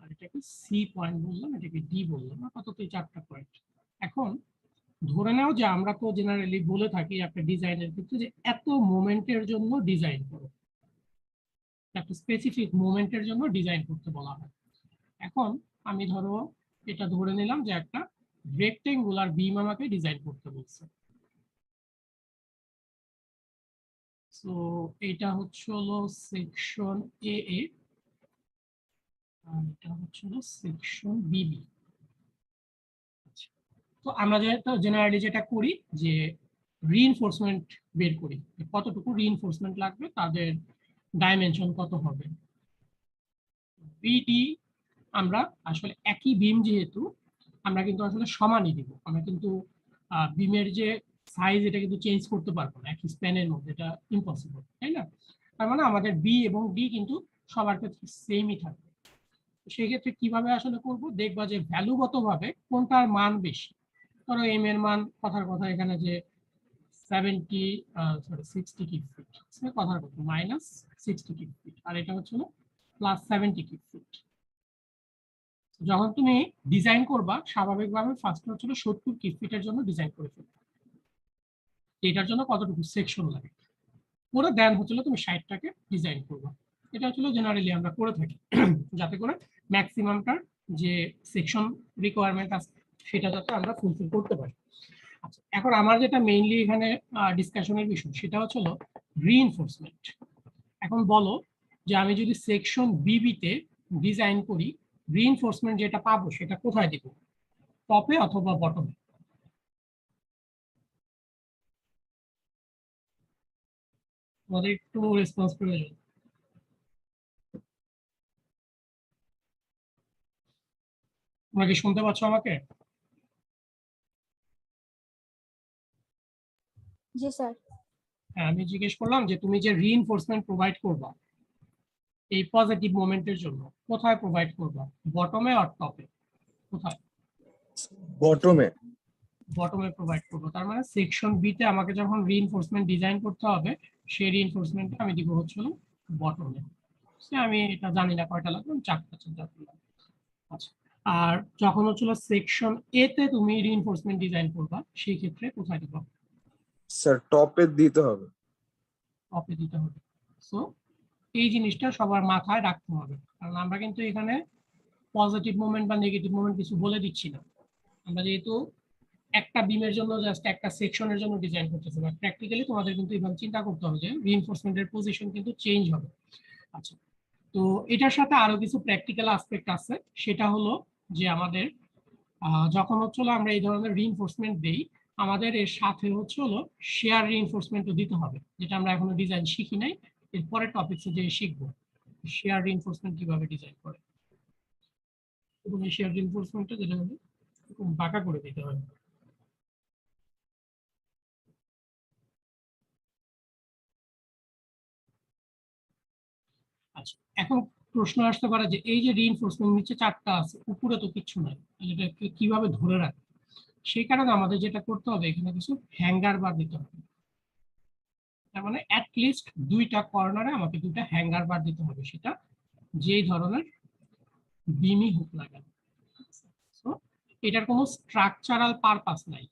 আর এটাকে সি পয়েন্ট বললাম, এটাকে ডি বললাম, আপাতত এই চারটা পয়েন্ট। এখন ধরে নাও যে আমরা তো জেনারেলি বলে থাকি একটা ডিজাইনের ক্ষেত্রে যে এত মোমেন্টের জন্য ডিজাইন করো, একটা স্পেসিফিক মোমেন্টের জন্য ডিজাইন করতে বলা হয়। এখন আমি ধরো এটা ধরে নিলাম যে একটা রেক্টেঙ্গুলার বিম আমাকে ডিজাইন করতে বলছে। সো এটা হচ্ছে হলো সেকশন এ এ, আর এটা হচ্ছে হলো সেকশন বিবি। তো আমরা যেটা জেনারেলি যেটা করি যে রিইনফোর্সমেন্ট বের করি, কতটুকু রিইনফোর্সমেন্ট লাগবে, তাদের ডাইমেনশন কত হবে। বিডি আমরা আসলে একই বিম যেহেতু আমরা কিন্তু আসলে সমানই দিব, আমরা কিন্তু বিমের যে সাইজ এটা কিন্তু চেঞ্জ করতে পারবো না একই স্প্যানের মধ্যে, এটা ইম্পসিবল, তাই না? তার মানে আমাদের বি এবং ডি কিন্তু সবার ক্ষেত্রে সেমই থাকবে। সেই ক্ষেত্রে কিভাবে আসলে করব, দেখবা যে ভ্যালুগতভাবে কোনটার মান বেশি। ধরো এম এর মান কথার কথা এখানে যে 60 কিউব ফিট, কথার কথা মাইনাস 60 কিউব ফিট, আর এটা হচ্ছে প্লাস 70 কিউব ফিট। যখন তুমি ডিজাইন করবা স্বাভাবিকভাবে ফার্স্ট হচ্ছিল 70 কিউব ফিটের জন্য ডিজাইন করে ফেলবে, এটার জন্য কতটুকু সেকশন লাগে করে দেন হচ্ছিল তুমি 60টাকে ডিজাইন করবা। এটা হচ্ছিল জেনারেলি আমরা করে থাকি যাতে করে ম্যাক্সিমামটার যে সেকশন রিকোয়ারমেন্ট আছে সেটা যাতে আমরা ফুলফিল করতে পারি। আচ্ছা, এখন আমার যেটা মেইনলি এখানে ডিসকাশনের বিষয় সেটা হচ্ছিল রিইনফোর্সমেন্ট। এখন বলো যে আমি যদি সেকশন বিবিতে ডিজাইন করি, রিইনফোর্সমেন্ট যেটা পাবো সেটা কোথায় দিব, টপে অথবা বটমে? তোমাদের একটু রেসপন্স প্রয়োজন। তোমরা কি শুনতে পাচ্ছ আমাকে? জি স্যার। হ্যাঁ, আমি জিজ্ঞেস করলাম যে তুমি যে রিইনফোর্সমেন্ট প্রোভাইড করবা এই পজিটিভ মোমেন্টের জন্য কোথায় প্রোভাইড করবা, বটমে আর টপে? কোথায়? বটমে। বটমে প্রোভাইড করবো। তার মানে সেকশন বি তে আমাকে যখন রিইনফোর্সমেন্ট ডিজাইন করতে হবে সেই রিইনফোর্সমেন্ট আমি দিব হচ্ছে বটমে। আমি এটা জানি না কয়টা লাগবে, চারটা লাগবে। আচ্ছা, আর যখন হচ্ছিল সেকশন এ তে তুমি রিইনফোর্সমেন্ট ডিজাইন করবা সেই ক্ষেত্রে কোথায় দিব? স্যার টপে দিতে হবে। টপে দিতে হবে। সো এই জিনিসটা সবার মাথায় রাখতে হবে, কারণ আমরা কিন্তু এখানে পজিটিভ মোমেন্ট বা নেগেটিভ মোমেন্ট কিছু বলে দিচ্ছি না। আমরা যেহেতু একটা বিমের জন্য জাস্ট একটা সেকশনের জন্য ডিজাইন করতেছি, বাট প্র্যাকটিক্যালি তোমাদের কিন্তু এভাবে চিন্তা করতে হবে যে রিইনফোর্সমেন্টের পজিশন কিন্তু চেঞ্জ হবে। আচ্ছা, তো এটার সাথে আরো কিছু প্র্যাকটিক্যাল অ্যাসপেক্ট আছে, সেটা হলো যে আমাদের যখন হচ্ছে আমরা এই ধরনের রিইনফোর্সমেন্ট দেই আমাদের এর সাথে হচ্ছে শেয়ার রিইনফোর্সমেন্টও দিতে হবে, যেটা আমরা এখনো ডিজাইন শিখি নাই, এরপরে টপিকসে যে শিখবো শেয়ার রিইনফোর্সমেন্ট কিভাবে ডিজাইন করে। এবং এই শেয়ার রিইনফোর্সমেন্টটা যেটা হলো বাঁকা করে দিতে হবে। আচ্ছা, এখন প্রশ্ন আসতে পারে যে এই যে রিইনফোর্সমেন্ট নিচে চারটা আছে উপরে তো কিছু নাই, এটা কিভাবে ধরে রাখবে? সেই কারণে আমাদের যেটা করতে হবে এখানে কিছু হ্যাঙ্গার বার দিতে হবে। তার মানে অ্যাট লিস্ট দুইটা কর্নারে আমাকে দুইটা হ্যাঙ্গার বার দিতে হবে, সেটা যেই ধরনের বিমই হোক না কেন। এটার কোনো স্ট্রাকচারাল পারপাস নাই,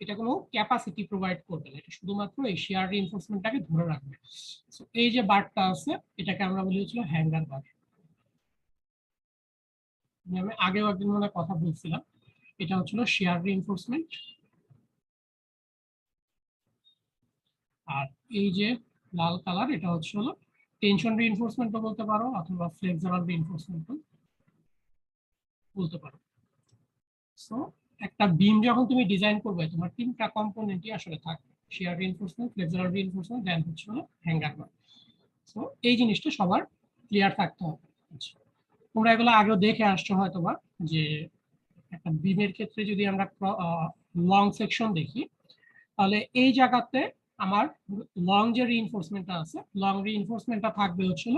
এটা কোনো ক্যাপাসিটি প্রোভাইড করবে না, এটা শুধুমাত্র এই শেয়ার রিইনফোর্সমেন্টটাকে ধরে রাখবে। এই যে বারটা আছে এটাকে আমরা বলি হচ্ছিল হ্যাঙ্গার বার। আমি আগেও একদিন মনে কথা বলছিলাম, এটা হচ্ছিল শেয়ার রিইনফোর্সমেন্ট। আর এই যে লাল কালার এটা হচ্ছে টেনশন রিইনফোর্সমেন্টও বলতে পারো অথবা ফ্লেক্সিবল রিইনফোর্সমেন্টও বলতে পারো। সো একটা বিম যখন তুমি ডিজাইন করবে তোমার তিনটা কম্পোনেন্টই আসলে থাকবে, শেয়ার রিইনফোর্সমেন্ট, ফ্লেক্সিবল রিইনফোর্সমেন্ট, দেন হচ্ছে হ্যাঙ্গার বার। সো এই জিনিসটা সবার ক্লিয়ার থাকতে হবে। তোমরা এগুলো আগেও দেখে আসছো হয়তোবা যে একটা বিমের ক্ষেত্রে যদি আমরা লং সেকশন দেখি, তাহলে এই জায়গাতে আমার লং যে রিইনফোর্সমেন্টটা আছে, লং রিইনফোর্সমেন্টটা থাকবে হচ্ছিল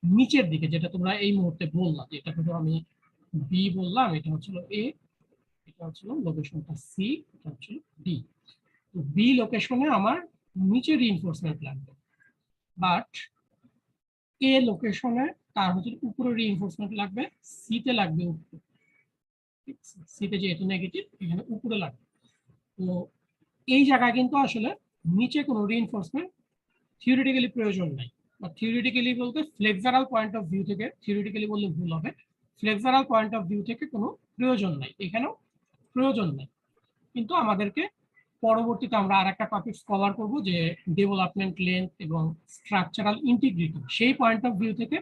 নিচের দিকে, যেটা তোমরা এই মুহূর্তে বললাম, যেটা হলো আমি বি বললাম, এটা হচ্ছিল এ, এটা হচ্ছিল লোকেশনটা সি, এটা হচ্ছিল ডি। তো বি লোকেশনে আমার নিচে রিইনফোর্সমেন্ট লাগবে, বাট এ লোকেশনে তার হচ্ছে উপরে রিইনফোর্সমেন্ট লাগবে, সিতে লাগবে উপরে, সিতে যেহেতু নেগেটিভ এখানে উপরে লাগবে। তো এই জায়গায় কিন্তু আসলে নিচে কোনো রিইনফোর্সমেন্ট থিওরিটিক্যালি প্রয়োজন নাই, বা থিওরিটিক্যালি বলতে ফ্লেক্সারাল পয়েন্ট অফ ভিউ থেকে, থিওরিটিক্যালি বললে ভুল হবে, ফ্লেক্সারাল পয়েন্ট অফ ভিউ থেকে কোনো প্রয়োজন নাই, এখানেও প্রয়োজন নেই। কিন্তু আমাদেরকে পরবর্তীতে আমরা আর একটা টপিক কভার করব, যে ডেভেলপমেন্ট লেন্থ এবং স্ট্রাকচারাল ইন্টিগ্রিটি, সেই পয়েন্ট অফ ভিউ থেকে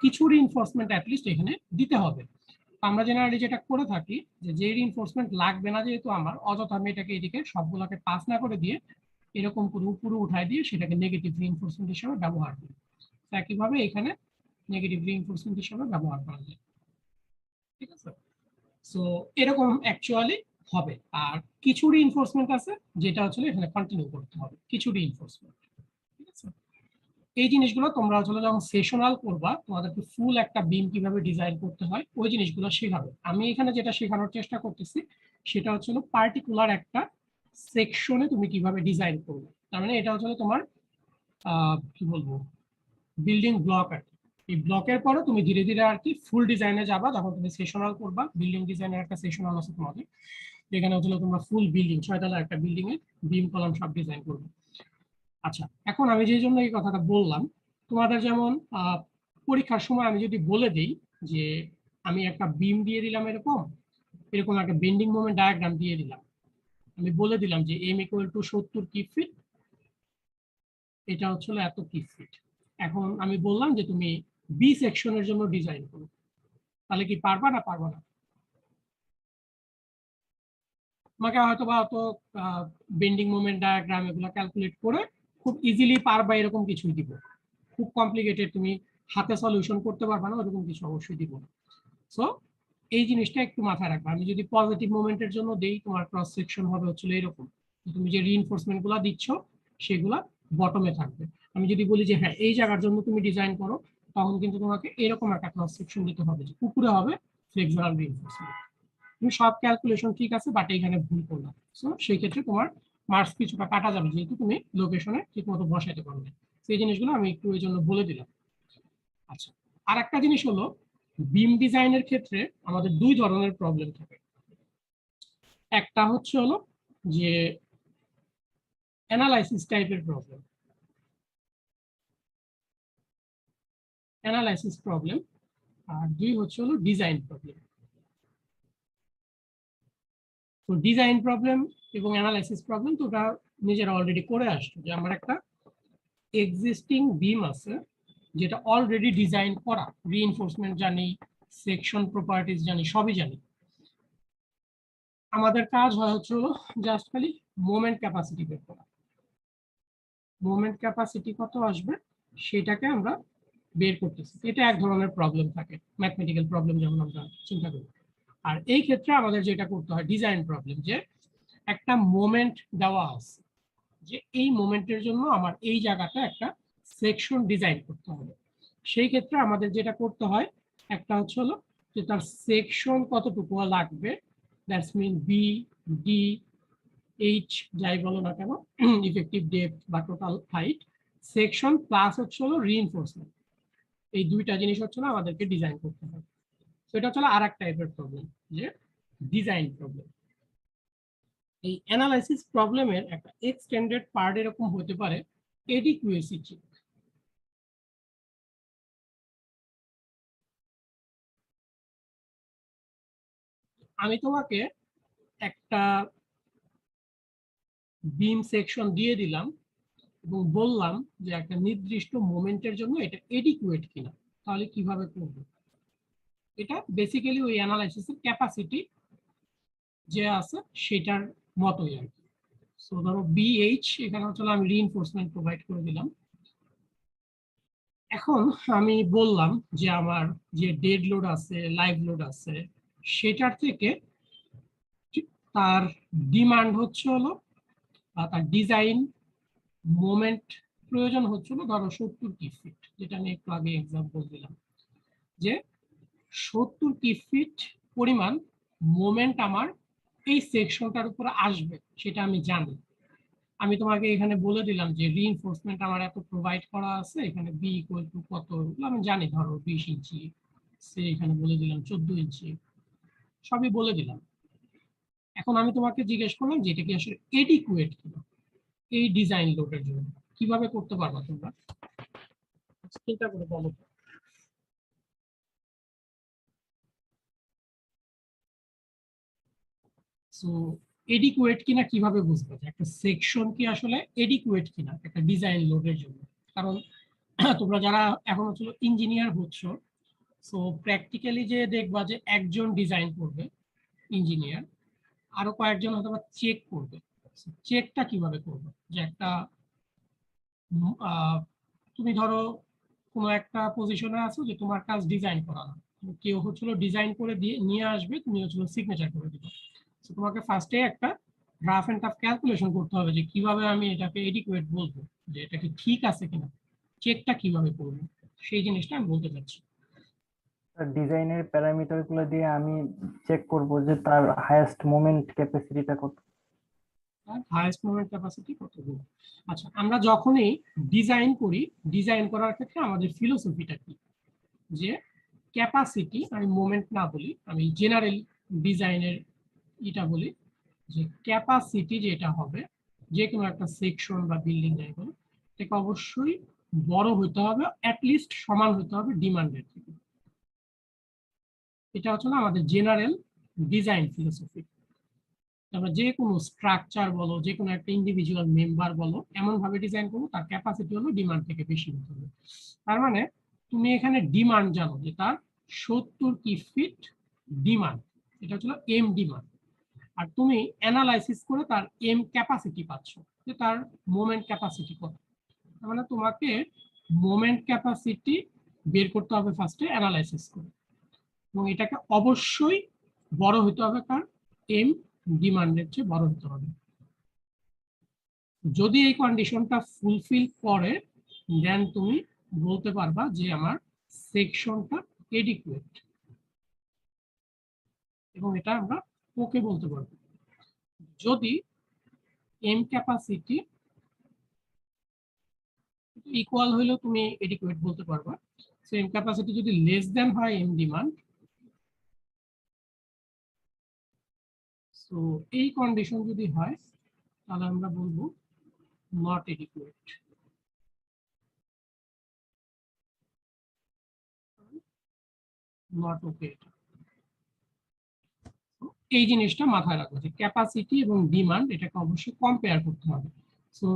কিছু রিইনফোর্সমেন্ট অ্যাটলিস্ট এখানে দিতে হবে। আমরা জেনারেলি যেটা করে থাকি, যে রিইনফোর্সমেন্ট লাগবে না, যেহেতু আমার অযথা আমি এটাকে এদিকে সবগুলোকে পাস না করে দিয়ে এরকম করে উপরে উঠায় দিয়ে সেটাকে নেগেটিভ রিইনফোর্সমেন্ট হিসেবে ব্যবহার করি। একইভাবে এখানে নেগেটিভ রিইনফোর্সমেন্ট হিসেবে ব্যবহার করা যায়। ঠিক আছে, সো এরকম অ্যাকচুয়ালি হবে। আর কিছু রিইনফোর্সমেন্ট আছে যেটা আসলে এখানে কন্টিনিউ করতে হবে, কিছু রিইনফোর্সমেন্ট। ঠিক আছে, এই জিনিসগুলো তোমরা আসলে যখন সেশনাল করবা, তোমাদেরকে ফুল একটা বিম কিভাবে ডিজাইন করতে হয় ওই জিনিসগুলো শেখাবে। আমি এখানে যেটা শেখানোর চেষ্টা করতেছি সেটা হচ্ছে পার্টিকুলার একটা সেকশনে তুমি কিভাবে ডিজাইন করবে। তার মানে এটা হচ্ছে তোমার কি বলবো, বিল্ডিং ব্লক আর কি। এই ব্লকের পরে তুমি ধীরে ধীরে আর কি ফুল ডিজাইনে যাবা, যখন তুমি সেশনাল করবা। বিল্ডিং ডিজাইনের একটা সেশনাল আছে তোমাদের, যেখানে হচ্ছে তোমরা ফুল বিল্ডিং, 6 তলার একটা বিল্ডিং এর বিম কলাম সব ডিজাইন করবে। আচ্ছা, এখন আমি যে জন্য এই কথাটা বললাম, তোমাদের যেমন পরীক্ষার সময় আমি যদি বলে দিই যে আমি একটা বিম দিয়ে দিলাম, এরকম এরকম একটা বেন্ডিং মোমেন্ট ডায়াগ্রাম দিয়ে দিলাম, আমি বলে দিলাম যে M equal to 70 kip feet, এটা হচ্ছিল এত কিপ ফিট। এখন আমি বললাম যে তুমি বি সেকশনের জন্য ডিজাইন করো, তাহলে কি পারবা না পারবা না? তোমাকে হয়তো বা অত বেন্ডিং মোমেন্ট ডায়াগ্রাম এগুলো ক্যালকুলেট করে খুব ইজিলি পারবা এরকম কিছুই দিব, খুব কমপ্লিকেটেড তুমি হাতে সলিউশন করতে পারবা না ওরকম কিছু অবশ্যই দিব না। সো এই জিনিসটা একটু মাথায় রাখবা। আমি যদি পজিটিভ মোমেন্টের জন্য দেই, তোমার ক্রস সেকশন হবে হচ্ছিল এরকম, তুমি যে রিইনফোর্সমেন্ট গুলা দিচ্ছ সেগুলা বটমে থাকবে। আমি যদি বলি যে হ্যাঁ এই জায়গার জন্য তুমি ডিজাইন করো, তখন কিন্তু তোমাকে এরকম একটা ক্রস সেকশন দিতে হবে, যে উপরে হবে ফ্লেক্সুরাল রিইনফোর্সমেন্ট। তুমি সব ক্যালকুলেশন ঠিক আছে, বাট এখানে ভুল করলাম, সো সেই ক্ষেত্রে তোমার মার্কস কিছুটা কাটা যাবে, যেহেতু তুমি লোকেশনে ঠিক মতো বসাইতে পারবে। সেই জিনিসগুলো আমি একটু এই জন্য বলে দিলাম। আচ্ছা, আর একটা জিনিস হলো, বিম ডিজাইনের ক্ষেত্রে আমাদের দুই ধরনের প্রবলেম থাকে। একটা হচ্ছে হলো যে অ্যানালাইসিস টাইপের প্রবলেম, অ্যানালাইসিস প্রবলেম, আর দুই হচ্ছে হলো ডিজাইন প্রবলেম। তো ডিজাইন প্রবলেম এবং অ্যানালাইসিস প্রবলেম তো ওটা নিজেরা অলরেডি করে আসছো, যে আমার একটা এক্সিস্টিং বিম আছে যেটা অলরেডি ডিজাইন করা, রিইনফোর্সমেন্ট জানি, সেকশন প্রপার্টিজ জানি, সবই জানি। আমাদের কাজ হয় হচ্ছে হলো জাস্ট খালি মোমেন্ট ক্যাপাসিটি বের করা। মোমেন্ট ক্যাপাসিটি কত আসবে সেটাকে আমরা বের করতেছি, এটা এক ধরনের প্রবলেম থাকে, ম্যাথমেটিক্যাল প্রবলেম যেমন আমরা চিন্তা করি। আর এই ক্ষেত্রে আমাদের যেটা করতে হয় ডিজাইন প্রবলেম, যে একটা মোমেন্ট দেওয়া আছে, যে এই মোমেন্টের জন্য আমার এই জায়গাটা একটা সেকশন ডিজাইন করতে হবে। সেই ক্ষেত্রে আমাদের যেটা করতে হয়, একটা হচ্ছে হলো যে তার সেকশন কতটুকু লাগবে, that's mean B, D, H যাই বলো না কেন, ইফেক্টিভ ডেপথ বা টোটাল হাইট, সেকশন প্লাস হচ্ছে হলো রিইনফোর্সমেন্ট, এই দুইটা জিনিস হচ্ছে না আমাদেরকে ডিজাইন করতে হবে। তো এটা হচ্ছে আর এক টাইপের প্রবলেম, যে ডিজাইন প্রবলেম। এই অ্যানালাইসিস প্রবলেমের একটা এক্সটেন্ডেড পার্ট এরকম হতে পারে এডিকুয়েসি চেক। আমি তোমাকে একটা বিম সেকশন দিয়ে দিলাম এবং বললাম যে একটা নির্দিষ্ট মোমেন্টের জন্য এটা এডিকুয়েট কিনা, তাহলে কিভাবে করব? এটা বেসিক্যালি ওই অ্যানালাইসিসের ক্যাপাসিটি যে আছে সেটার মতোই আর কি। সো ধরো বিএইচ, এখানে হচ্ছে আমি রিইনফোর্সমেন্ট প্রোভাইড করে দিলাম। এখন আমি বললাম যে আমার যে ডেড লোড আছে, লাইভ লোড আছে, সেটার থেকে তার ডিমান্ড হচ্ছে হলো তার ডিজাইন মোমেন্ট প্রয়োজন হচ্ছিল ধরো 70 কি ফিট, যেটা আমি একটু আগে এক্সাম্পল দিলাম, যে 70 কি ফিট পরিমাণ মোমেন্ট আমার এই সেকশনটার উপর আসবে, সেটা আমি জানি। আমি তোমাকে এখানে বলে দিলাম যে রিইনফোর্সমেন্ট আমার এত প্রোভাইড করা আছে, এখানে বি ইকুয়াল টু কত আমি জানি, ধরো 20 ইঞ্চি, সে এখানে বলে দিলাম 14 ইঞ্চি, সবই বলে দিলাম। এখন আমি তোমাকে জিজ্ঞেস করলাম যে এটা কি আসলে এডিকুয়েট কিনা এই ডিজাইন লোডের জন্য, কিভাবে করতে পারবা তোমরা চিন্তা করে বলো। সো এডিকুয়েট কিনা কিভাবে বুঝবো যে একটা সেকশন কি আসলে এডিকুয়েট কিনা একটা ডিজাইন লোডের জন্য? কারণ তোমরা যারা এখন হচ্ছে ইঞ্জিনিয়ার হচ্ছ, সো প্র্যাকটিক্যালি যে দেখবা যে একজন ডিজাইন করবে ইঞ্জিনিয়ার, আরো কয়েকজন হয়তো চেক করবে। চেকটা কিভাবে করবে যে একটা তুমি ধরো কোনো একটা পজিশনে আছো যে তোমার কাজ ডিজাইন করা না, কেউ হচ্ছিল ডিজাইন করে দিয়ে নিয়ে আসবে, তুমি হচ্ছিল সিগনেচার করে দিবে। তো তোমাকে ফার্স্টে একটা রাফ এন্ড টাফ ক্যালকুলেশন করতে হবে যে কিভাবে আমি এটাকে এডিকুয়েট বলবো, যে এটা কি ঠিক আছে কিনা, চেকটা কিভাবে করবো, সেই জিনিসটা আমি বলতে চাচ্ছি। ডিজাইনের প্যারামিটার গুলো দিয়ে আমি চেক করব যে তার হাইয়েস্ট মোমেন্ট ক্যাপাসিটিটা কত। হাইয়েস্ট মোমেন্ট ক্যাপাসিটি কতগুলো? আচ্ছা, আমরা যখনই ডিজাইন করি, ডিজাইন করার ক্ষেত্রে আমাদের ফিলোসফিটা কি, যে ক্যাপাসিটি, আমি মোমেন্ট না বলি, আমি জেনারেল ডিজাইনের এটা বলি, যে ক্যাপাসিটি যেটা হবে যে কোনো একটা সেকশন বা বিল্ডিং যাই বলো, এটাকে অবশ্যই বড় হতে হবে, অ্যাটলিস্ট সমান হতে হবে ডিমান্ডের থেকে। এটা হচ্ছে না আমাদের জেনারেল ডিজাইন ফিলোসফি। আমরা যে কোনো স্ট্রাকচার বলো, যে কোনো একটা ইন্ডিভিজুয়াল মেম্বার বলো, এমন ভাবে ডিজাইন করবো তার ক্যাপাসিটি হলো ডিমান্ড থেকে বেশি হতে হবে। তার মানে তুমি এখানে ডিমান্ড জানো যে তার 70 কি ফিট ডিমান্ড, এটা হচ্ছে এম ডিমান্ড, আর তুমি অ্যানালাইসিস করে তার এম ক্যাপাসিটি পাচ্ছ যে তার মোমেন্ট ক্যাপাসিটি কত। তার মানে তোমাকে মোমেন্ট ক্যাপাসিটি বের করতে হবে ফার্স্টে অ্যানালাইসিস করে, এবং এটাকে অবশ্যই বড় হতে হবে, কারণ এম ডিমান্ডের চেয়ে বড় হতে হবে। যদি এই কন্ডিশনটা ফুলফিল করে, দেন তুমি বলতে পারবা যে আমার সেকশনটা এডিকুয়েট, এবং এটা আমরা ওকে বলতে পারবো। যদি এম ক্যাপাসিটি ইকুয়াল হইলেও তুমি এডিকুয়েট বলতে পারবা। সো এম ক্যাপাসিটি যদি লেস দেন হয় এম ডিমান্ড, সো এই কন্ডিশন যদি হয় তাহলে আমরা বলবো নট এডিকুয়েট। Not okay. এই জিনিসটা মাথায় রাখবো যে ক্যাপাসিটি এবং ডিমান্ড এটাকে অবশ্যই কম্পেয়ার করতে হবে। সো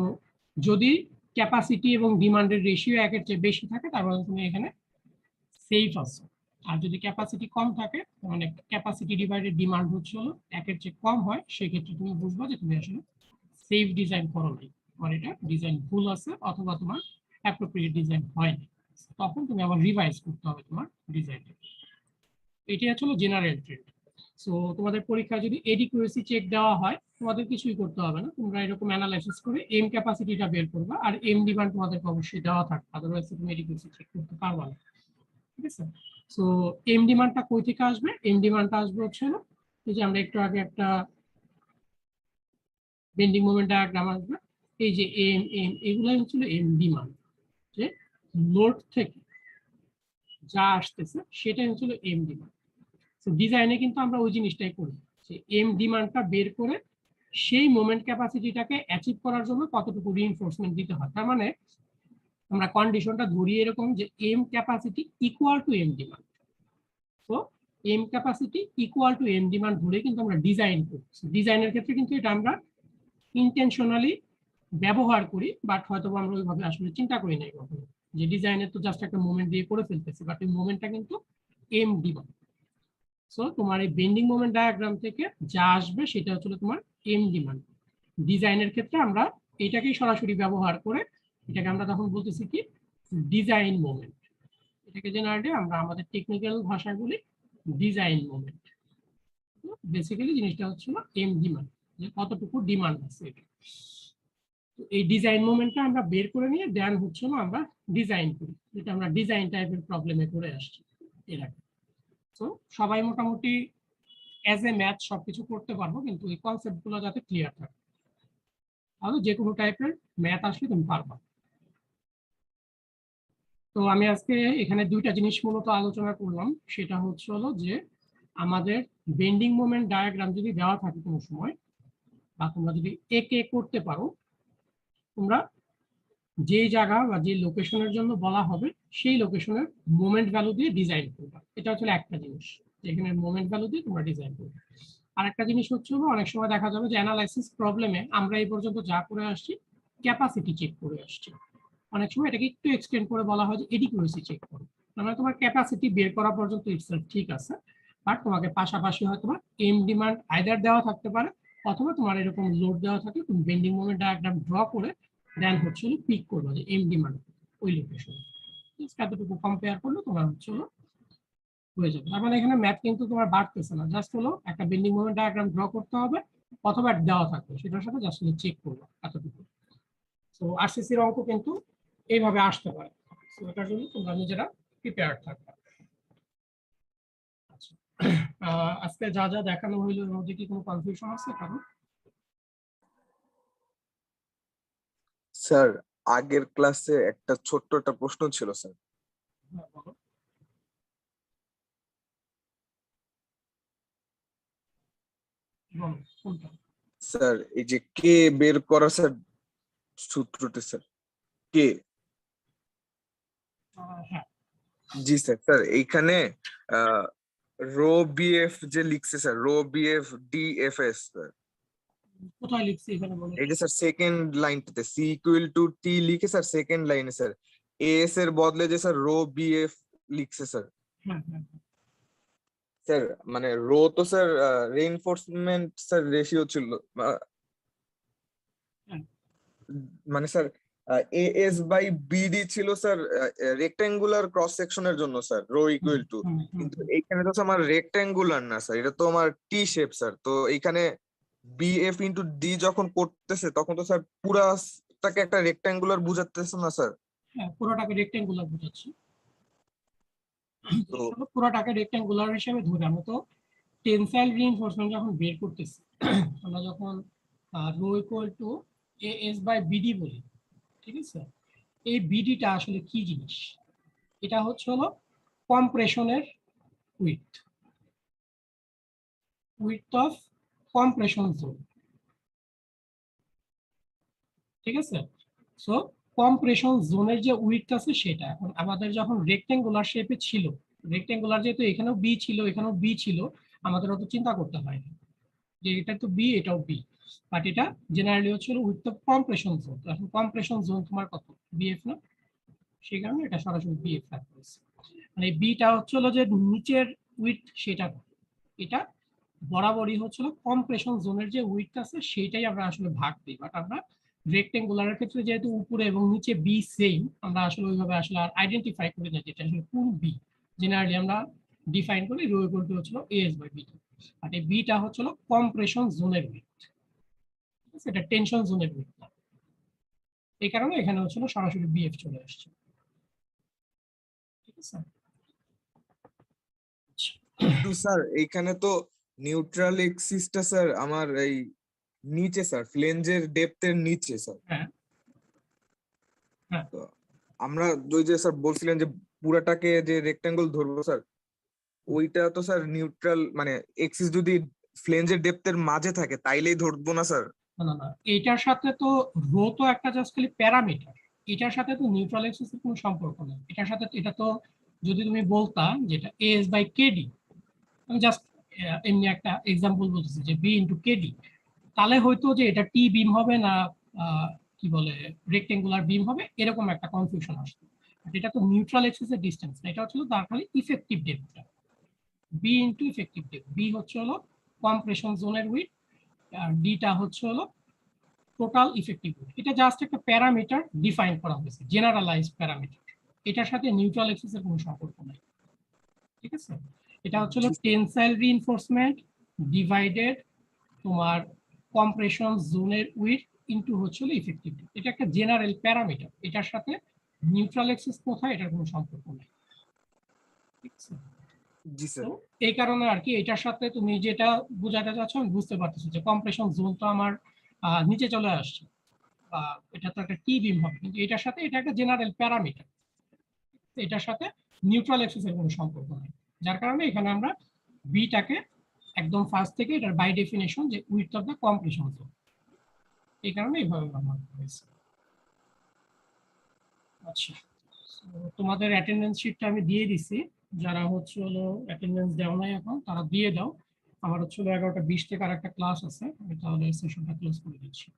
যদি ক্যাপাসিটি এবং ডিমান্ডের রেশিও একের চেয়ে বেশি থাকে তাহলে তুমি এখানে সেফ আছো, আর যদি ক্যাপাসিটি কম থাকে, মানে ক্যাপাসিটি ডিভাইডেড ডিমান্ড হচ্ছে হলো একের চেয়ে কম হয়, সেক্ষেত্রে তুমি বুঝবা যে তুমি আসলে সেফ ডিজাইন করো নাই, তোমার এটা ডিজাইন ভুল আছে অথবা তোমার অ্যাপ্রোপ্রিয়েট ডিজাইন হয়নি, তখন তুমি আবার রিভাইজ করতে হবে তোমার ডিজাইনটা। এটাই হচ্ছে জেনারেল ট্রেন্ড। সো তোমাদের পরীক্ষায় যদি এডিকুয়েসি চেক দেওয়া হয়, তোমাদের কিছুই করতে হবে না, তোমরা এরকম অ্যানালাইসিস করে এম ক্যাপাসিটিটা বের করবা, আর এম ডিমান্ড তোমাদেরকে অবশ্যই দেওয়া থাকবে, আদারওয়াইজ তুমি এডিকুয়েসি চেক করতে পারবা না। ঠিক আছে? সো এম ডিমান্ডটা কই থেকে আসবে? এম ডিমান্ডটা আসবে হচ্ছে না, এই যে আমরা একটু আগে একটা বেন্ডিং মোমেন্ট ডায়াগ্রাম আসবে, এই যে এম এম এগুলাই হচ্ছিল এম ডিমান্ড, যে লোড থেকে যা আসতেছে সেটাই হচ্ছিল এম ডিমান্ড। তো ডিজাইনে কিন্তু আমরা ওই জিনিসটাই করি, যে এম ডিমান্ডটা বের করে সেই মোমেন্ট ক্যাপাসিটিটাকে অ্যাচিভ করার জন্য কতটুকু রিইনফোর্সমেন্ট দিতে হয়। তার মানে আমরা কন্ডিশনটা ধরি এরকম যে M capacity equal to M demand. তো M capacity equal to M demand ধরে কিন্তু আমরা ডিজাইন করি। ডিজাইনের ক্ষেত্রে কিন্তু এটা আমরা ইন্টেনশনালি ব্যবহার করি, বাট হয়তো আমরা ওইভাবে আসলে চিন্তা করি না কখনো, যে ডিজাইনের তো জাস্ট একটা মোমেন্ট দিয়ে করে ফেলতেছি, বাট এই মোমেন্টটা কিন্তু এম ডিমান্ড। সো তোমার এই বেন্ডিং মোমেন্ট ডায়াগ্রাম থেকে যা আসবে সেটা হচ্ছে তোমার এম ডিমান্ড। ডিজাইনের ক্ষেত্রে আমরা এটাকেই সরাসরি ব্যবহার করে এটাকে আমরা তখন বলতেছি কি ডিজাইন মোমেন্ট। এটাকে জেনারেলি আমরা আমাদের টেকনিক্যাল ভাষায় বলি ডিজাইন মোমেন্ট। বেসিক্যালি জিনিসটা হচ্ছে এম ডিমান্ড, যে কতটুকু ডিমান্ড আছে এটা। তো এই ডিজাইন মোমেন্টটা আমরা বের করে নিয়ে দেন হচ্ছে আমরা ডিজাইন করি, যেটা আমরা ডিজাইন টাইপের প্রবলেমে করে আসছি এর আগে। তো সবাই মোটামুটি অ্যাজ এ ম্যাথ সবকিছু করতে পারবো, কিন্তু এই কনসেপ্ট গুলো যাতে ক্লিয়ার থাকে, তাহলে যে কোনো টাইপের ম্যাথ আসলে তুমি পারবা। তো আমি আজকে এখানে দুইটা জিনিস মূলত আলোচনা করলাম, সেটা হচ্ছে যে আমাদের বেন্ডিং মোমেন্ট ডায়াগ্রাম যদি দেওয়া থাকে কোনো সময়, বা তোমরা যদি একে করতে পারো, তোমরা যে জায়গা বা যে লোকেশনের জন্য বলা হবে সেই লোকেশনের মোমেন্ট ভ্যালু দিয়ে ডিজাইন করবা। এটা হচ্ছে একটা জিনিস, যেখানে মোমেন্ট ভ্যালু দিয়ে তোমরা ডিজাইন করবে। আর একটা জিনিস হচ্ছে অনেক সময় দেখা যাবে যে অ্যানালাইসিস প্রবলেমে আমরা এই পর্যন্ত যা করে আসছি ক্যাপাসিটি চেক করে আসছি, অনেক সময় এটাকে একটু এক্সটেন্ড করে বলা হয় যে এডিকুয়েসি চেক করো। মানে তোমার ক্যাপাসিটি বের করা পর্যন্ত ইটসেলফ ঠিক আছে, বাট তোমাকে পাশাপাশি হয়তো এম ডিমান্ড আইদার দেওয়া থাকতে পারে, অথবা তোমার এরকম লোড দেওয়া থাকে, তুমি বেন্ডিং মোমেন্ট ডায়াগ্রাম ড্র করে দেন হচ্ছে পিক করবো যে এম ডিমান্ড ওই লোকেশনে, এতটুকু কম্পেয়ার করলে তোমার হচ্ছে হয়ে যাবে। তার মানে এখানে ম্যাথ কিন্তু তোমার বাড়তেছে না, জাস্ট একটা বেন্ডিং মোমেন্ট ডায়াগ্রাম ড্র করতে হবে, অথবা দেওয়া থাকবে সেটার সাথে জাস্ট চেক করবো এতটুকু। তো আরসিসির অঙ্ক কিন্তু এইভাবে আসতে পারে, তো এটার জন্য তোমরা নিজেরা প্রিপেয়ার থাকবে। আচ্ছা, আজকে যা যা দেখানো হইলো এর মধ্যে কি কোনো কনফিউশন আছে কারণ? স্যার আগের ক্লাসে একটা ছোট্ট একটা প্রশ্ন ছিল স্যার। হ্যাঁ, বলো। বলো, কোনটা? স্যার এই যে কে বের করা স্যার সূত্রটি স্যার, কে? হ্যাঁ, জি স্যার। স্যার এইখানে রো বিএফ যে লিখছে sir, rho BF DFS sir, কোথায় লিখছি এখানে বলো? এই যে স্যার সেকেন্ড লাইনটাতে সি ইকুয়াল টু টি লিখে স্যার সেকেন্ড লাইনে স্যার এস এর বদলে যে স্যার রো বিএফ লিখছে স্যার। হ্যাঁ হ্যাঁ স্যার মানে রো তো স্যার রেইনফোর্সমেন্ট স্যার রেশিও ছিল, হ্যাঁ। মানে স্যার এএস বাই বিডি ছিল স্যার রেক্টাঙ্গুলার ক্রস সেকশনের জন্য স্যার রো ইকুয়াল টু, কিন্তু এইখানে তো আমার রেক্টাঙ্গুলার না স্যার, এটা তো আমার টি শেপ স্যার। তো এইখানে বিএফ ইন্টু ডি যখন করতেছে তখন তো স্যার পুরাটাকে একটা রেক্টাঙ্গুলার বুঝাতেছে না স্যার। হ্যাঁ, পুরোটাকে রেক্টেঙ্গুলার বোঝাচ্ছি। তো পুরোটাকে রেক্টেঙ্গুলার হিসেবে ধরে আমরা তো টেনসাইল রিইনফোর্সমেন্ট যখন বের করতেছি, আমরা যখন rho equal to AS by BD বলি, ঠিক আছে, এই বিডিটা আসলে কি জিনিস? এটা হচ্ছে কম্প্রেশনের width, width of compression zone, ঠিক আছে। সো কম্প্রেশন জোনের যে উইডথ আছে সেটা, এখন আমাদের যখন রেক্টেঙ্গুলার শেপে ছিল, রেক্টেঙ্গুলার যেহেতু এখানেও বি ছিল এখানেও বি ছিল, আমাদের অত চিন্তা করতে হয় না যে এটা তো বি এটাও বি, বাট এটা জেনারেলি হচ্ছিল উইথ দ্য কম্প্রেশন জোন। এখন কম্প্রেশন জোন তোমার কত? বিএফ না, সেই কারণে এটা সরাসরি বিএফ থাকতেছে। মানে বিটা হচ্ছিল যে নিচের উইথ সেটা, এটা বরাবরই হচ্ছিল কম্প্রেশন জোনের যে উইথ আছে সেইটাই আমরা আসলে ভাগ দিই, বাট আমরা রেক্টেঙ্গুলারের ক্ষেত্রে যেহেতু উপরে এবং নিচে বি সেম, আমরা আসলে ওইভাবে আসলে আর আইডেন্টিফাই করি না যেটা আসলে কোন বি। জেনারেলি আমরা ডিফাইন করি রো ইকুয়াল টু হচ্ছিল এএস বাই বি, আর এই বিটা হচ্ছিল কম্প্রেশন জোনের উইথ, এটা টেনশন জোনের উইথ না, এই কারণে এখানে হচ্ছিল সরাসরি বিএফ চলে আসছে, ঠিক আছে। কিন্তু স্যার এইখানে তো নিউট্রাল এক্সিসটা স্যার আমার এই নিচে স্যার, ফ্লেঞ্জের ডেপথের নিচে স্যার। হ্যাঁ হ্যাঁ তো আমরা ওই যে স্যার বলছিলেন যে পুরাটাকে যে রেক্টাঙ্গল ধরবো স্যার, ওইটা তো স্যার নিউট্রাল মানে এক্সিস যদি ফ্লেঞ্জের ডেপথের মাঝে থাকে তাইলেই ধরবো না স্যার? না না না, এইটার সাথে তো রো তো একটা জাস্ট খালি প্যারামিটার, এটার সাথে তো নিউট্রাল এক্সিসের কোনো সম্পর্ক নেই এটার সাথে। এটা তো যদি তুমি বলতা যেটা এস বাই কেডি, আমি জাস্ট এমনি একটা এক্সাম্পল বলতেছি যে বি ইন্টু কেডি, তাহলে হয়তো যে এটা টি বিম হবে না কি বলে রেক্টেঙ্গুলার বিম হবে, এরকম একটা কনফিউশন আসতো। এটা তো নিউট্রাল এক্সিসের ডিসটেন্স না, এটা হচ্ছে তার খালি ইফেক্টিভ ডেপথটা, B into effective depth. B হচ্ছে কম্প্রেশন জোনের উইথ, আর ডিটা হচ্ছে টোটাল ইফেক্টিভ উইথ। এটা জাস্ট একটা প্যারামিটার ডিফাইন করা হয়েছে, জেনারেলাইজড প্যারামিটার, এটার সাথে নিউট্রাল এক্সিসের কোনো সম্পর্ক নাই, ঠিক আছে। এটা হচ্ছে টেনসাইল রিইনফোর্সমেন্ট ডিভাইডেড তোমার কম্প্রেশন জোনের উইথ ইনটু হচ্ছে ইফেক্টিভ। এটা একটা জেনারেল প্যারামিটার, এটার সাথে নিউট্রাল এক্সিস কোথায় এটার কোনো সম্পর্ক নেই। ঠিক আছে, জি স্যার। তো এই কারণে আর কি এটার সাথে তুমি যেটা বোঝাতে চাচ্ছ আমি বুঝতে পারতেছি যে কম্প্রেশন জোন তো আমার নিচে চলে আসছে, বা এটা তো একটা টি বিম হবে, কিন্তু এটার সাথে এটা একটা জেনারেল প্যারামিটার, এটার সাথে নিউট্রাল এক্সিসের কোনো সম্পর্ক নেই। যার কারণে এখানে আমরা বিটাকে একদম ফার্স্ট থেকে এটার বাই ডেফিনেশন যে width of the compression zone, এই কারণে এইভাবে ব্যবহার করেছি। আচ্ছা, তোমাদের অ্যাটেন্ডেন্স শিটটা আমি দিয়ে দিছি, যারা হচ্ছে হলো অ্যাটেন্ডেন্স দেওয়া নাই এখন তারা দিয়ে দাও। আমার হচ্ছে 11:20 থেকে আর একটা ক্লাস আছে, আমি তাহলে সেশনটা ক্লোজ করে দিচ্ছি।